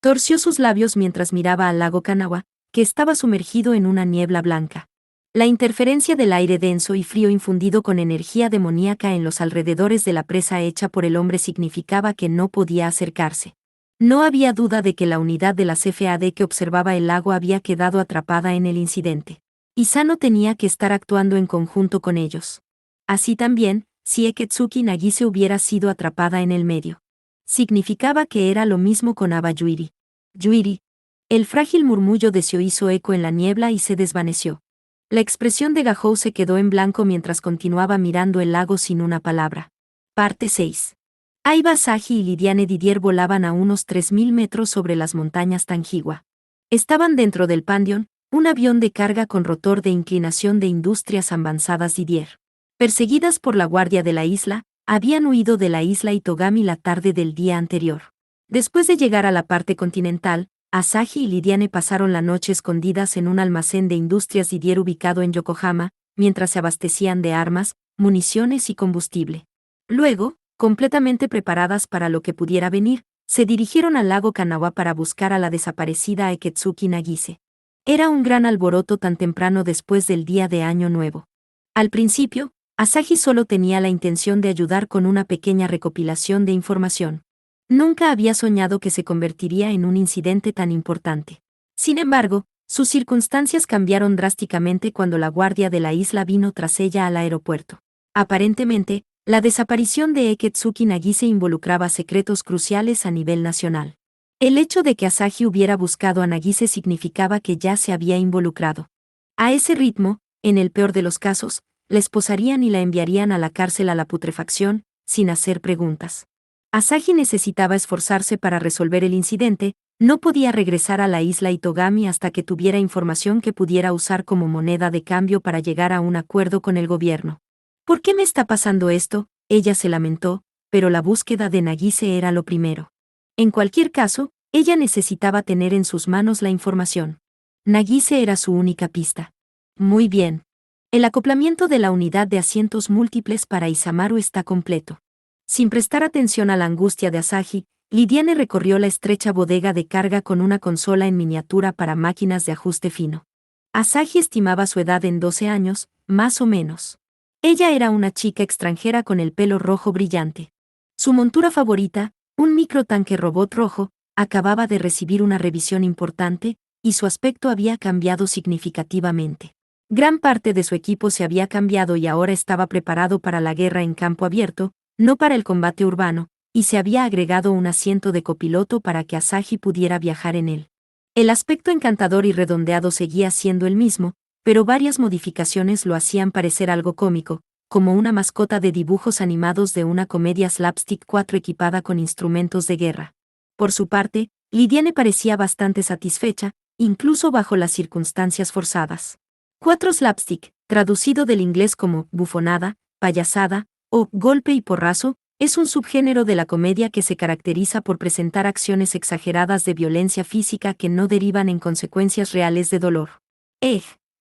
torció sus labios mientras miraba al lago Kanawa, que estaba sumergido en una niebla blanca. La interferencia del aire denso y frío infundido con energía demoníaca en los alrededores de la presa hecha por el hombre significaba que no podía acercarse. No había duda de que la unidad de la CFAD que observaba el lago había quedado atrapada en el incidente. Y Sano tenía que estar actuando en conjunto con ellos. Así también, si Eketsuki Nagise hubiera sido atrapada en el medio. Significaba que era lo mismo con Aba Yuiri. Yuiri. El frágil murmullo de Seo hizo eco en la niebla y se desvaneció. La expresión de Gahou se quedó en blanco mientras continuaba mirando el lago sin una palabra. Parte 6. Aiba Asahi y Lidiane Didier volaban a unos 3.000 metros sobre las montañas Tanjiwa. Estaban dentro del Pandion, un avión de carga con rotor de inclinación de Industrias Avanzadas Didier. Perseguidas por la guardia de la isla, habían huido de la isla Itogami la tarde del día anterior. Después de llegar a la parte continental, Asahi y Lidiane pasaron la noche escondidas en un almacén de Industrias Didier ubicado en Yokohama, mientras se abastecían de armas, municiones y combustible. Luego, completamente preparadas para lo que pudiera venir, se dirigieron al lago Kanagawa para buscar a la desaparecida Eketsuki Nagise. Era un gran alboroto tan temprano después del día de Año Nuevo. Al principio, Asahi solo tenía la intención de ayudar con una pequeña recopilación de información. Nunca había soñado que se convertiría en un incidente tan importante. Sin embargo, sus circunstancias cambiaron drásticamente cuando la guardia de la isla vino tras ella al aeropuerto. Aparentemente, la desaparición de Eketsuki Nagise involucraba secretos cruciales a nivel nacional. El hecho de que Asahi hubiera buscado a Nagise significaba que ya se había involucrado. A ese ritmo, en el peor de los casos, la esposarían y la enviarían a la cárcel a la putrefacción, sin hacer preguntas. Asahi necesitaba esforzarse para resolver el incidente, no podía regresar a la isla Itogami hasta que tuviera información que pudiera usar como moneda de cambio para llegar a un acuerdo con el gobierno. ¿Por qué me está pasando esto?, ella se lamentó, pero la búsqueda de Nagise era lo primero. En cualquier caso, ella necesitaba tener en sus manos la información. Nagise era su única pista. Muy bien. El acoplamiento de la unidad de asientos múltiples para Isamaru está completo. Sin prestar atención a la angustia de Asahi, Lidiane recorrió la estrecha bodega de carga con una consola en miniatura para máquinas de ajuste fino. Asahi estimaba su edad en 12 años, más o menos. Ella era una chica extranjera con el pelo rojo brillante. Su montura favorita, un microtanque robot rojo, acababa de recibir una revisión importante, y su aspecto había cambiado significativamente. Gran parte de su equipo se había cambiado y ahora estaba preparado para la guerra en campo abierto, no para el combate urbano, y se había agregado un asiento de copiloto para que Asahi pudiera viajar en él. El aspecto encantador y redondeado seguía siendo el mismo, pero varias modificaciones lo hacían parecer algo cómico, como una mascota de dibujos animados de una comedia slapstick 4 equipada con instrumentos de guerra. Por su parte, Lidiane parecía bastante satisfecha, incluso bajo las circunstancias forzadas. 4 slapstick, traducido del inglés como bufonada, payasada o golpe y porrazo, es un subgénero de la comedia que se caracteriza por presentar acciones exageradas de violencia física que no derivan en consecuencias reales de dolor.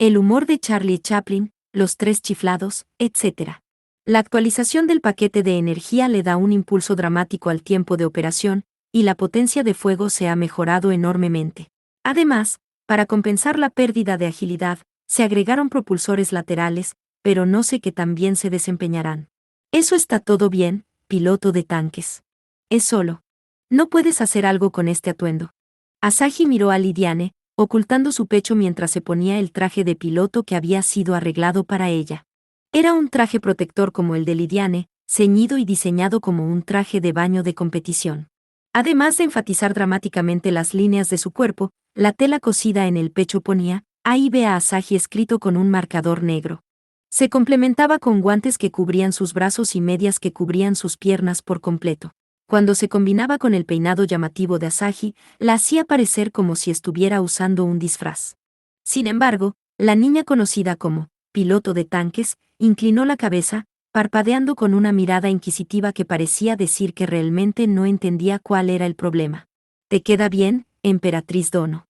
El humor de Charlie Chaplin, los 3 chiflados, etc. La actualización del paquete de energía le da un impulso dramático al tiempo de operación, y la potencia de fuego se ha mejorado enormemente. Además, para compensar la pérdida de agilidad, se agregaron propulsores laterales, pero no sé qué tan bien se desempeñarán. Eso está todo bien, piloto de tanques. Es solo. No puedes hacer algo con este atuendo. Asahi miró a Lidiane, ocultando su pecho mientras se ponía el traje de piloto que había sido arreglado para ella. Era un traje protector como el de Lidiane, ceñido y diseñado como un traje de baño de competición. Además de enfatizar dramáticamente las líneas de su cuerpo, la tela cosida en el pecho ponía, ahí ve a Asahi escrito con un marcador negro. Se complementaba con guantes que cubrían sus brazos y medias que cubrían sus piernas por completo. Cuando se combinaba con el peinado llamativo de Asahi, la hacía parecer como si estuviera usando un disfraz. Sin embargo, la niña conocida como piloto de tanques, inclinó la cabeza, parpadeando con una mirada inquisitiva que parecía decir que realmente no entendía cuál era el problema. ¿Te queda bien, emperatriz Dono?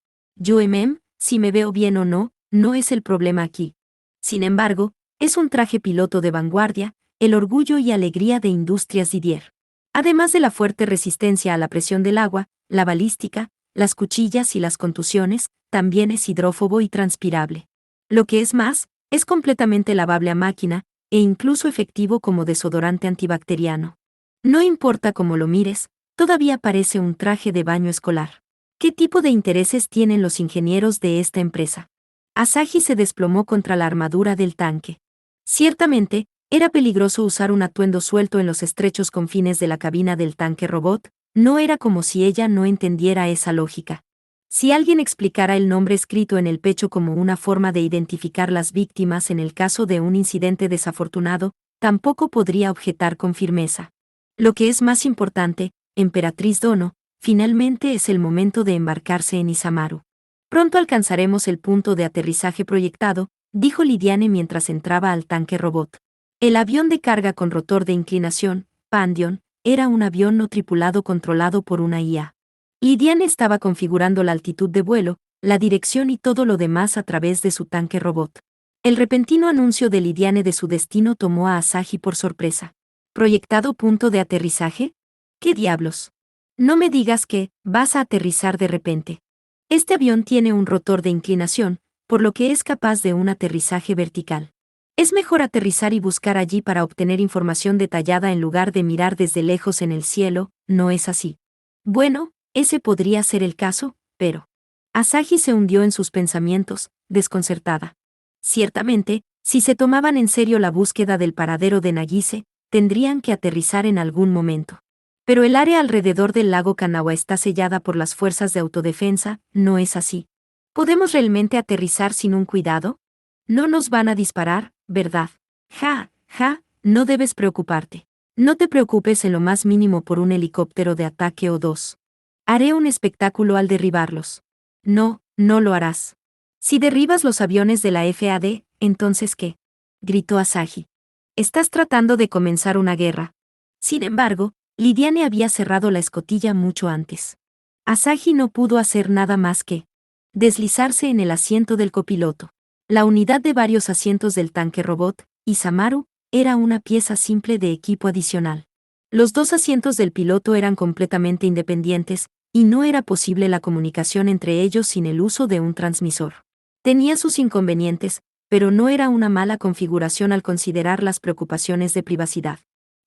Si me veo bien o no, no es el problema aquí. Sin embargo, es un traje piloto de vanguardia, el orgullo y alegría de Industrias Didier. Además de la fuerte resistencia a la presión del agua, la balística, las cuchillas y las contusiones, también es hidrófobo y transpirable. Lo que es más, es completamente lavable a máquina, e incluso efectivo como desodorante antibacteriano. No importa cómo lo mires, Todavía parece un traje de baño escolar. ¿Qué tipo de intereses tienen los ingenieros de esta empresa? Asahi se desplomó contra la armadura del tanque. Ciertamente, era peligroso usar un atuendo suelto en los estrechos confines de la cabina del tanque robot, no era como si ella no entendiera esa lógica. Si alguien explicara el nombre escrito en el pecho como una forma de identificar las víctimas en el caso de un incidente desafortunado, tampoco podría objetar con firmeza. Lo que es más importante, Emperatriz Dono, finalmente es el momento de embarcarse en Isamaru. Pronto alcanzaremos el punto de aterrizaje proyectado, dijo Lidiane mientras entraba al tanque robot. El avión de carga con rotor de inclinación, Pandion, era un avión no tripulado controlado por una IA. Lidiane estaba configurando la altitud de vuelo, la dirección y todo lo demás a través de su tanque robot. El repentino anuncio de Lidiane de su destino tomó a Asahi por sorpresa. ¿Proyectado punto de aterrizaje? ¿Qué diablos? No me digas que vas a aterrizar de repente. Este avión tiene un rotor de inclinación, por lo que es capaz de un aterrizaje vertical. Es mejor aterrizar y buscar allí para obtener información detallada en lugar de mirar desde lejos en el cielo, ¿no es así? Bueno, ese podría ser el caso, pero... Asahi se hundió en sus pensamientos, desconcertada. Ciertamente, si se tomaban en serio la búsqueda del paradero de Nagise, tendrían que aterrizar en algún momento. Pero el área alrededor del lago Kanawha está sellada por las fuerzas de autodefensa, ¿no es así? ¿Podemos realmente aterrizar sin un cuidado? No nos van a disparar, ¿verdad? No debes preocuparte. No te preocupes en lo más mínimo por un helicóptero de ataque o dos. Haré un espectáculo al derribarlos. No, no lo harás. Si derribas los aviones de la FAD, ¿entonces qué? Gritó Asahi. Estás tratando de comenzar una guerra. Sin embargo, Lidiane había cerrado la escotilla mucho antes. Asahi no pudo hacer nada más que deslizarse en el asiento del copiloto. La unidad de varios asientos del tanque robot, Isamaru, era una pieza simple de equipo adicional. Los dos asientos del piloto eran completamente independientes, y no era posible la comunicación entre ellos sin el uso de un transmisor. Tenía sus inconvenientes, pero no era una mala configuración al considerar las preocupaciones de privacidad.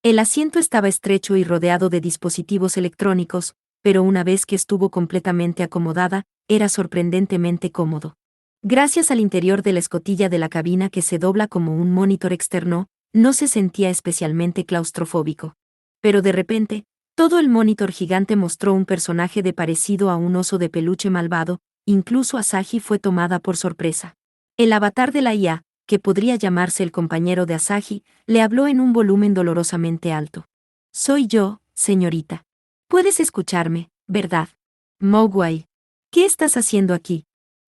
El asiento estaba estrecho y rodeado de dispositivos electrónicos, pero una vez que estuvo completamente acomodada, era sorprendentemente cómodo. Gracias al interior de la escotilla de la cabina que se dobla como un monitor externo, no se sentía especialmente claustrofóbico. Pero de repente, todo el monitor gigante mostró un personaje de parecido a un oso de peluche malvado, incluso Asahi fue tomada por sorpresa. El avatar de la IA, que podría llamarse el compañero de Asahi, le habló en un volumen dolorosamente alto. Soy yo, señorita. Puedes escucharme, ¿verdad? Mogwai. ¿Qué estás haciendo aquí?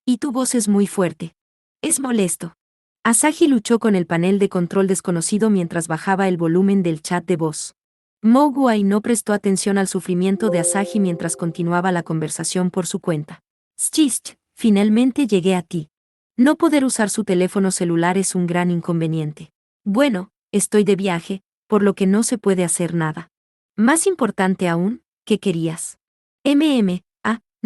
Y tu voz es muy fuerte. Es molesto. Asahi luchó con el panel de control desconocido mientras bajaba el volumen del chat de voz. Mogwai no prestó atención al sufrimiento de Asahi mientras continuaba la conversación por su cuenta. Schist, finalmente llegué a ti. No poder usar su teléfono celular es un gran inconveniente. Bueno, estoy de viaje, por lo que no se puede hacer nada. Más importante aún, ¿qué querías?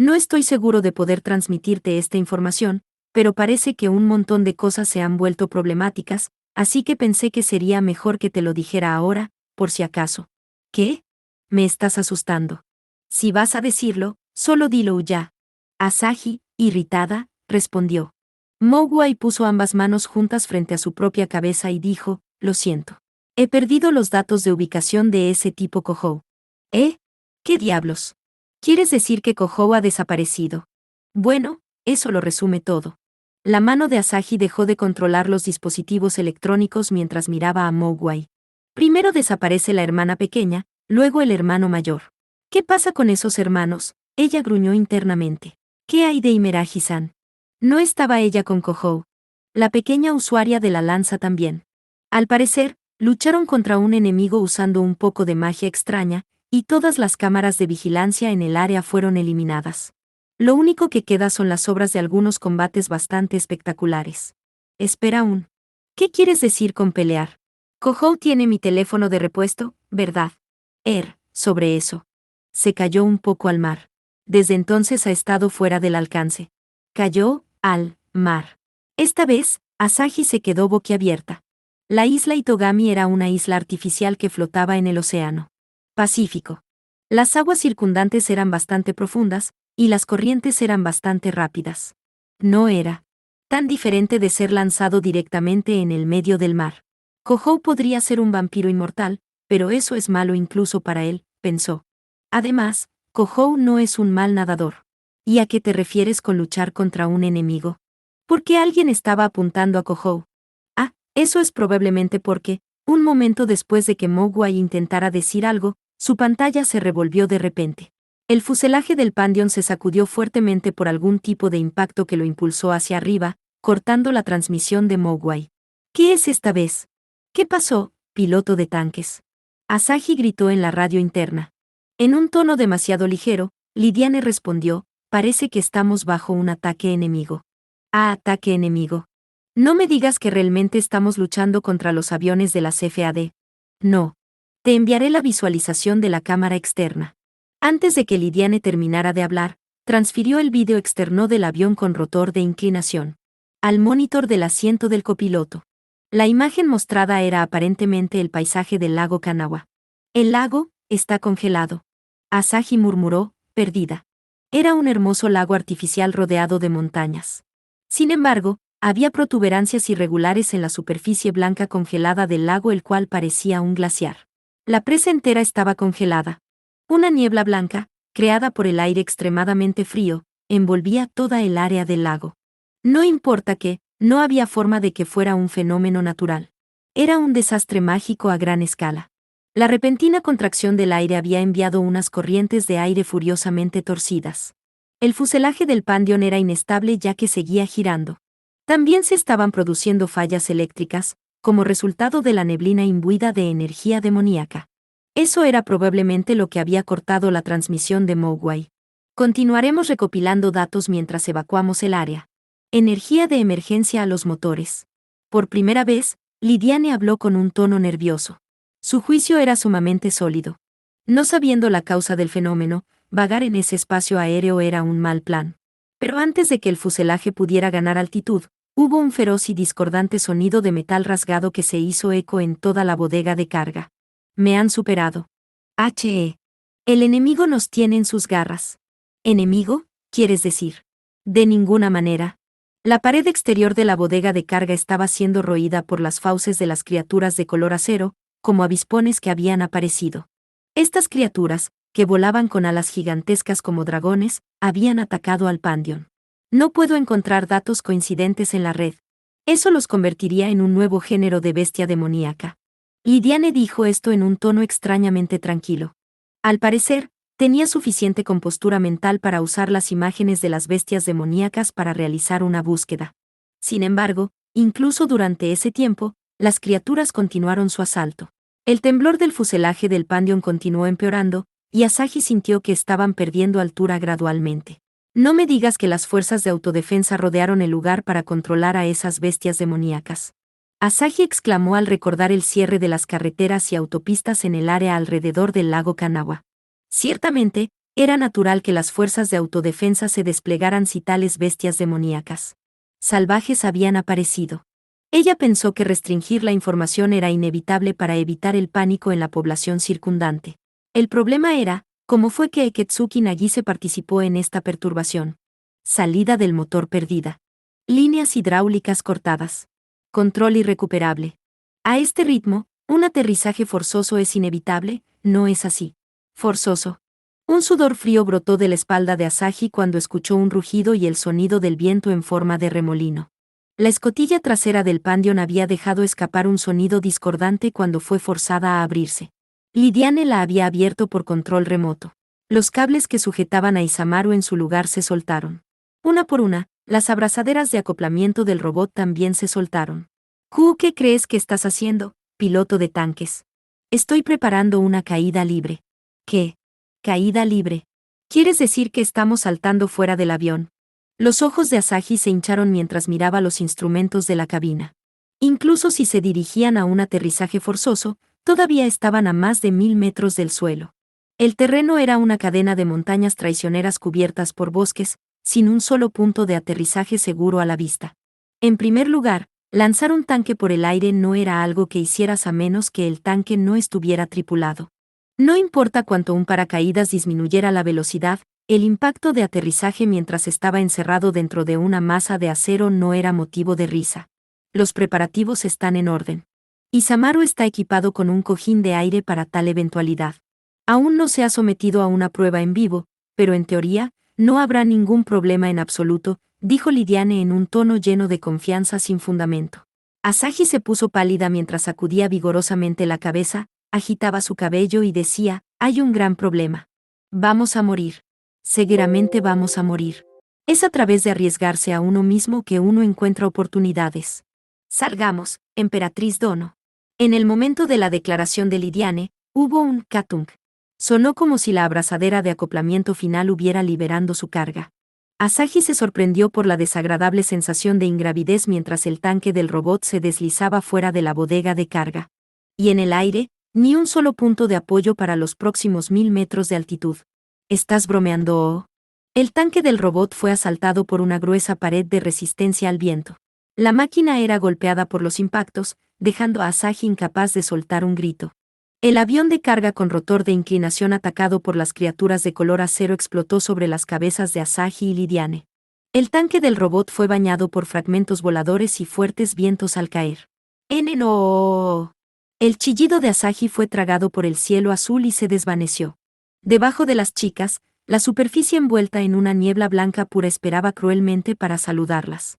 No estoy seguro de poder transmitirte esta información, pero parece que un montón de cosas se han vuelto problemáticas, así que pensé que sería mejor que te lo dijera ahora, por si acaso. ¿Qué? Me estás asustando. Si vas a decirlo, solo dilo ya. Asahi, irritada, respondió. Mogwai puso ambas manos juntas frente a su propia cabeza y dijo, lo siento. He perdido los datos de ubicación de ese tipo Kohou. ¿Eh? ¿Qué diablos? ¿Quieres decir que Kohou ha desaparecido? Bueno, eso lo resume todo. La mano de Asahi dejó de controlar los dispositivos electrónicos mientras miraba a Mogwai. Primero desaparece la hermana pequeña, luego el hermano mayor. ¿Qué pasa con esos hermanos? Ella gruñó internamente. ¿Qué hay de Imeraji-san? No estaba ella con Kohou. La pequeña usuaria de la lanza también. Al parecer, lucharon contra un enemigo usando un poco de magia extraña, y todas las cámaras de vigilancia en el área fueron eliminadas. Lo único que queda son las obras de algunos combates bastante espectaculares. Espera aún. ¿Qué quieres decir con pelear? Kohou tiene mi teléfono de repuesto, ¿verdad? Sobre eso. Se cayó un poco al mar. Desde entonces ha estado fuera del alcance. Cayó al mar. Esta vez, Asahi se quedó boquiabierta. La isla Itogami era una isla artificial que flotaba en el océano Pacífico. Las aguas circundantes eran bastante profundas, y las corrientes eran bastante rápidas. No era tan diferente de ser lanzado directamente en el medio del mar. Kohou podría ser un vampiro inmortal, pero eso es malo incluso para él, pensó. Además, Kohou no es un mal nadador. ¿Y a qué te refieres con luchar contra un enemigo? ¿Por qué alguien estaba apuntando a Kohou? Ah, eso es probablemente porque, un momento después de que Mogwai intentara decir algo, su pantalla se revolvió de repente. El fuselaje del Pandion se sacudió fuertemente por algún tipo de impacto que lo impulsó hacia arriba, cortando la transmisión de Mogwai. ¿Qué es esta vez? ¿Qué pasó, piloto de tanques? Asahi gritó en la radio interna. En un tono demasiado ligero, Lidiane respondió, parece que estamos bajo un ataque enemigo. Ah, ataque enemigo. No me digas que realmente estamos luchando contra los aviones de las FAD. No. Te enviaré la visualización de la cámara externa. Antes de que Lidiane terminara de hablar, transfirió el vídeo externo del avión con rotor de inclinación al monitor del asiento del copiloto. La imagen mostrada era aparentemente el paisaje del lago Kanawha. El lago está congelado. Asahi murmuró, perdida. Era un hermoso lago artificial rodeado de montañas. Sin embargo, había protuberancias irregulares en la superficie blanca congelada del lago, el cual parecía un glaciar. La presa entera estaba congelada. Una niebla blanca, creada por el aire extremadamente frío, envolvía toda el área del lago. No importa que, no había forma de que fuera un fenómeno natural. Era un desastre mágico a gran escala. La repentina contracción del aire había enviado unas corrientes de aire furiosamente torcidas. El fuselaje del Pandion era inestable ya que seguía girando. También se estaban produciendo fallas eléctricas, como resultado de la neblina imbuida de energía demoníaca. Eso era probablemente lo que había cortado la transmisión de Mogwai. Continuaremos recopilando datos mientras evacuamos el área. Energía de emergencia a los motores. Por primera vez, Lidiane habló con un tono nervioso. Su juicio era sumamente sólido. No sabiendo la causa del fenómeno, vagar en ese espacio aéreo era un mal plan. Pero antes de que el fuselaje pudiera ganar altitud, hubo un feroz y discordante sonido de metal rasgado que se hizo eco en toda la bodega de carga. Me han superado. He. El enemigo nos tiene en sus garras. ¿Enemigo? ¿Quieres decir? De ninguna manera. La pared exterior de la bodega de carga estaba siendo roída por las fauces de las criaturas de color acero, como avispones que habían aparecido. Estas criaturas, que volaban con alas gigantescas como dragones, habían atacado al Pandion. No puedo encontrar datos coincidentes en la red. Eso los convertiría en un nuevo género de bestia demoníaca. Lidiane dijo esto en un tono extrañamente tranquilo. Al parecer, tenía suficiente compostura mental para usar las imágenes de las bestias demoníacas para realizar una búsqueda. Sin embargo, incluso durante ese tiempo, las criaturas continuaron su asalto. El temblor del fuselaje del Pandion continuó empeorando, y Asahi sintió que estaban perdiendo altura gradualmente. No me digas que las fuerzas de autodefensa rodearon el lugar para controlar a esas bestias demoníacas. Asahi exclamó al recordar el cierre de las carreteras y autopistas en el área alrededor del lago Kanawha. Ciertamente, era natural que las fuerzas de autodefensa se desplegaran si tales bestias demoníacas salvajes habían aparecido. Ella pensó que restringir la información era inevitable para evitar el pánico en la población circundante. El problema era, ¿cómo fue que Eketsuki Nagise participó en esta perturbación? Salida del motor perdida. Líneas hidráulicas cortadas. Control irrecuperable. A este ritmo, un aterrizaje forzoso es inevitable, ¿no es así? Forzoso. Un sudor frío brotó de la espalda de Asahi cuando escuchó un rugido y el sonido del viento en forma de remolino. La escotilla trasera del Pandion había dejado escapar un sonido discordante cuando fue forzada a abrirse. Lidiane la había abierto por control remoto. Los cables que sujetaban a Isamaru en su lugar se soltaron. Una por una, las abrazaderas de acoplamiento del robot también se soltaron. ¿Qué crees que estás haciendo, piloto de tanques? Estoy preparando una caída libre. ¿Qué? ¿Caída libre? ¿Quieres decir que estamos saltando fuera del avión? Los ojos de Asahi se hincharon mientras miraba los instrumentos de la cabina. Incluso si se dirigían a un aterrizaje forzoso, todavía estaban a más de 1000 metros del suelo. El terreno era una cadena de montañas traicioneras cubiertas por bosques, sin un solo punto de aterrizaje seguro a la vista. En primer lugar, lanzar un tanque por el aire no era algo que hicieras a menos que el tanque no estuviera tripulado. No importa cuánto un paracaídas disminuyera la velocidad, el impacto de aterrizaje mientras estaba encerrado dentro de una masa de acero no era motivo de risa. Los preparativos están en orden. Isamaru está equipado con un cojín de aire para tal eventualidad. Aún no se ha sometido a una prueba en vivo, pero en teoría, no habrá ningún problema en absoluto, dijo Lidiane en un tono lleno de confianza sin fundamento. Asahi se puso pálida mientras sacudía vigorosamente la cabeza, agitaba su cabello y decía, hay un gran problema. Vamos a morir. Seguramente vamos a morir. Es a través de arriesgarse a uno mismo que uno encuentra oportunidades. Salgamos, Emperatriz Dono. En el momento de la declaración de Lidiane, hubo un katung. Sonó como si la abrazadera de acoplamiento final hubiera liberando su carga. Asahi se sorprendió por la desagradable sensación de ingravidez mientras el tanque del robot se deslizaba fuera de la bodega de carga. Y en el aire, ni un solo punto de apoyo para los próximos 1000 metros de altitud. ¿Estás bromeando, oh? El tanque del robot fue asaltado por una gruesa pared de resistencia al viento. La máquina era golpeada por los impactos, dejando a Asahi incapaz de soltar un grito. El avión de carga con rotor de inclinación atacado por las criaturas de color acero explotó sobre las cabezas de Asahi y Lidiane. El tanque del robot fue bañado por fragmentos voladores y fuertes vientos al caer. ¡No! El chillido de Asahi fue tragado por el cielo azul y se desvaneció. Debajo de las chicas, la superficie envuelta en una niebla blanca pura esperaba cruelmente para saludarlas.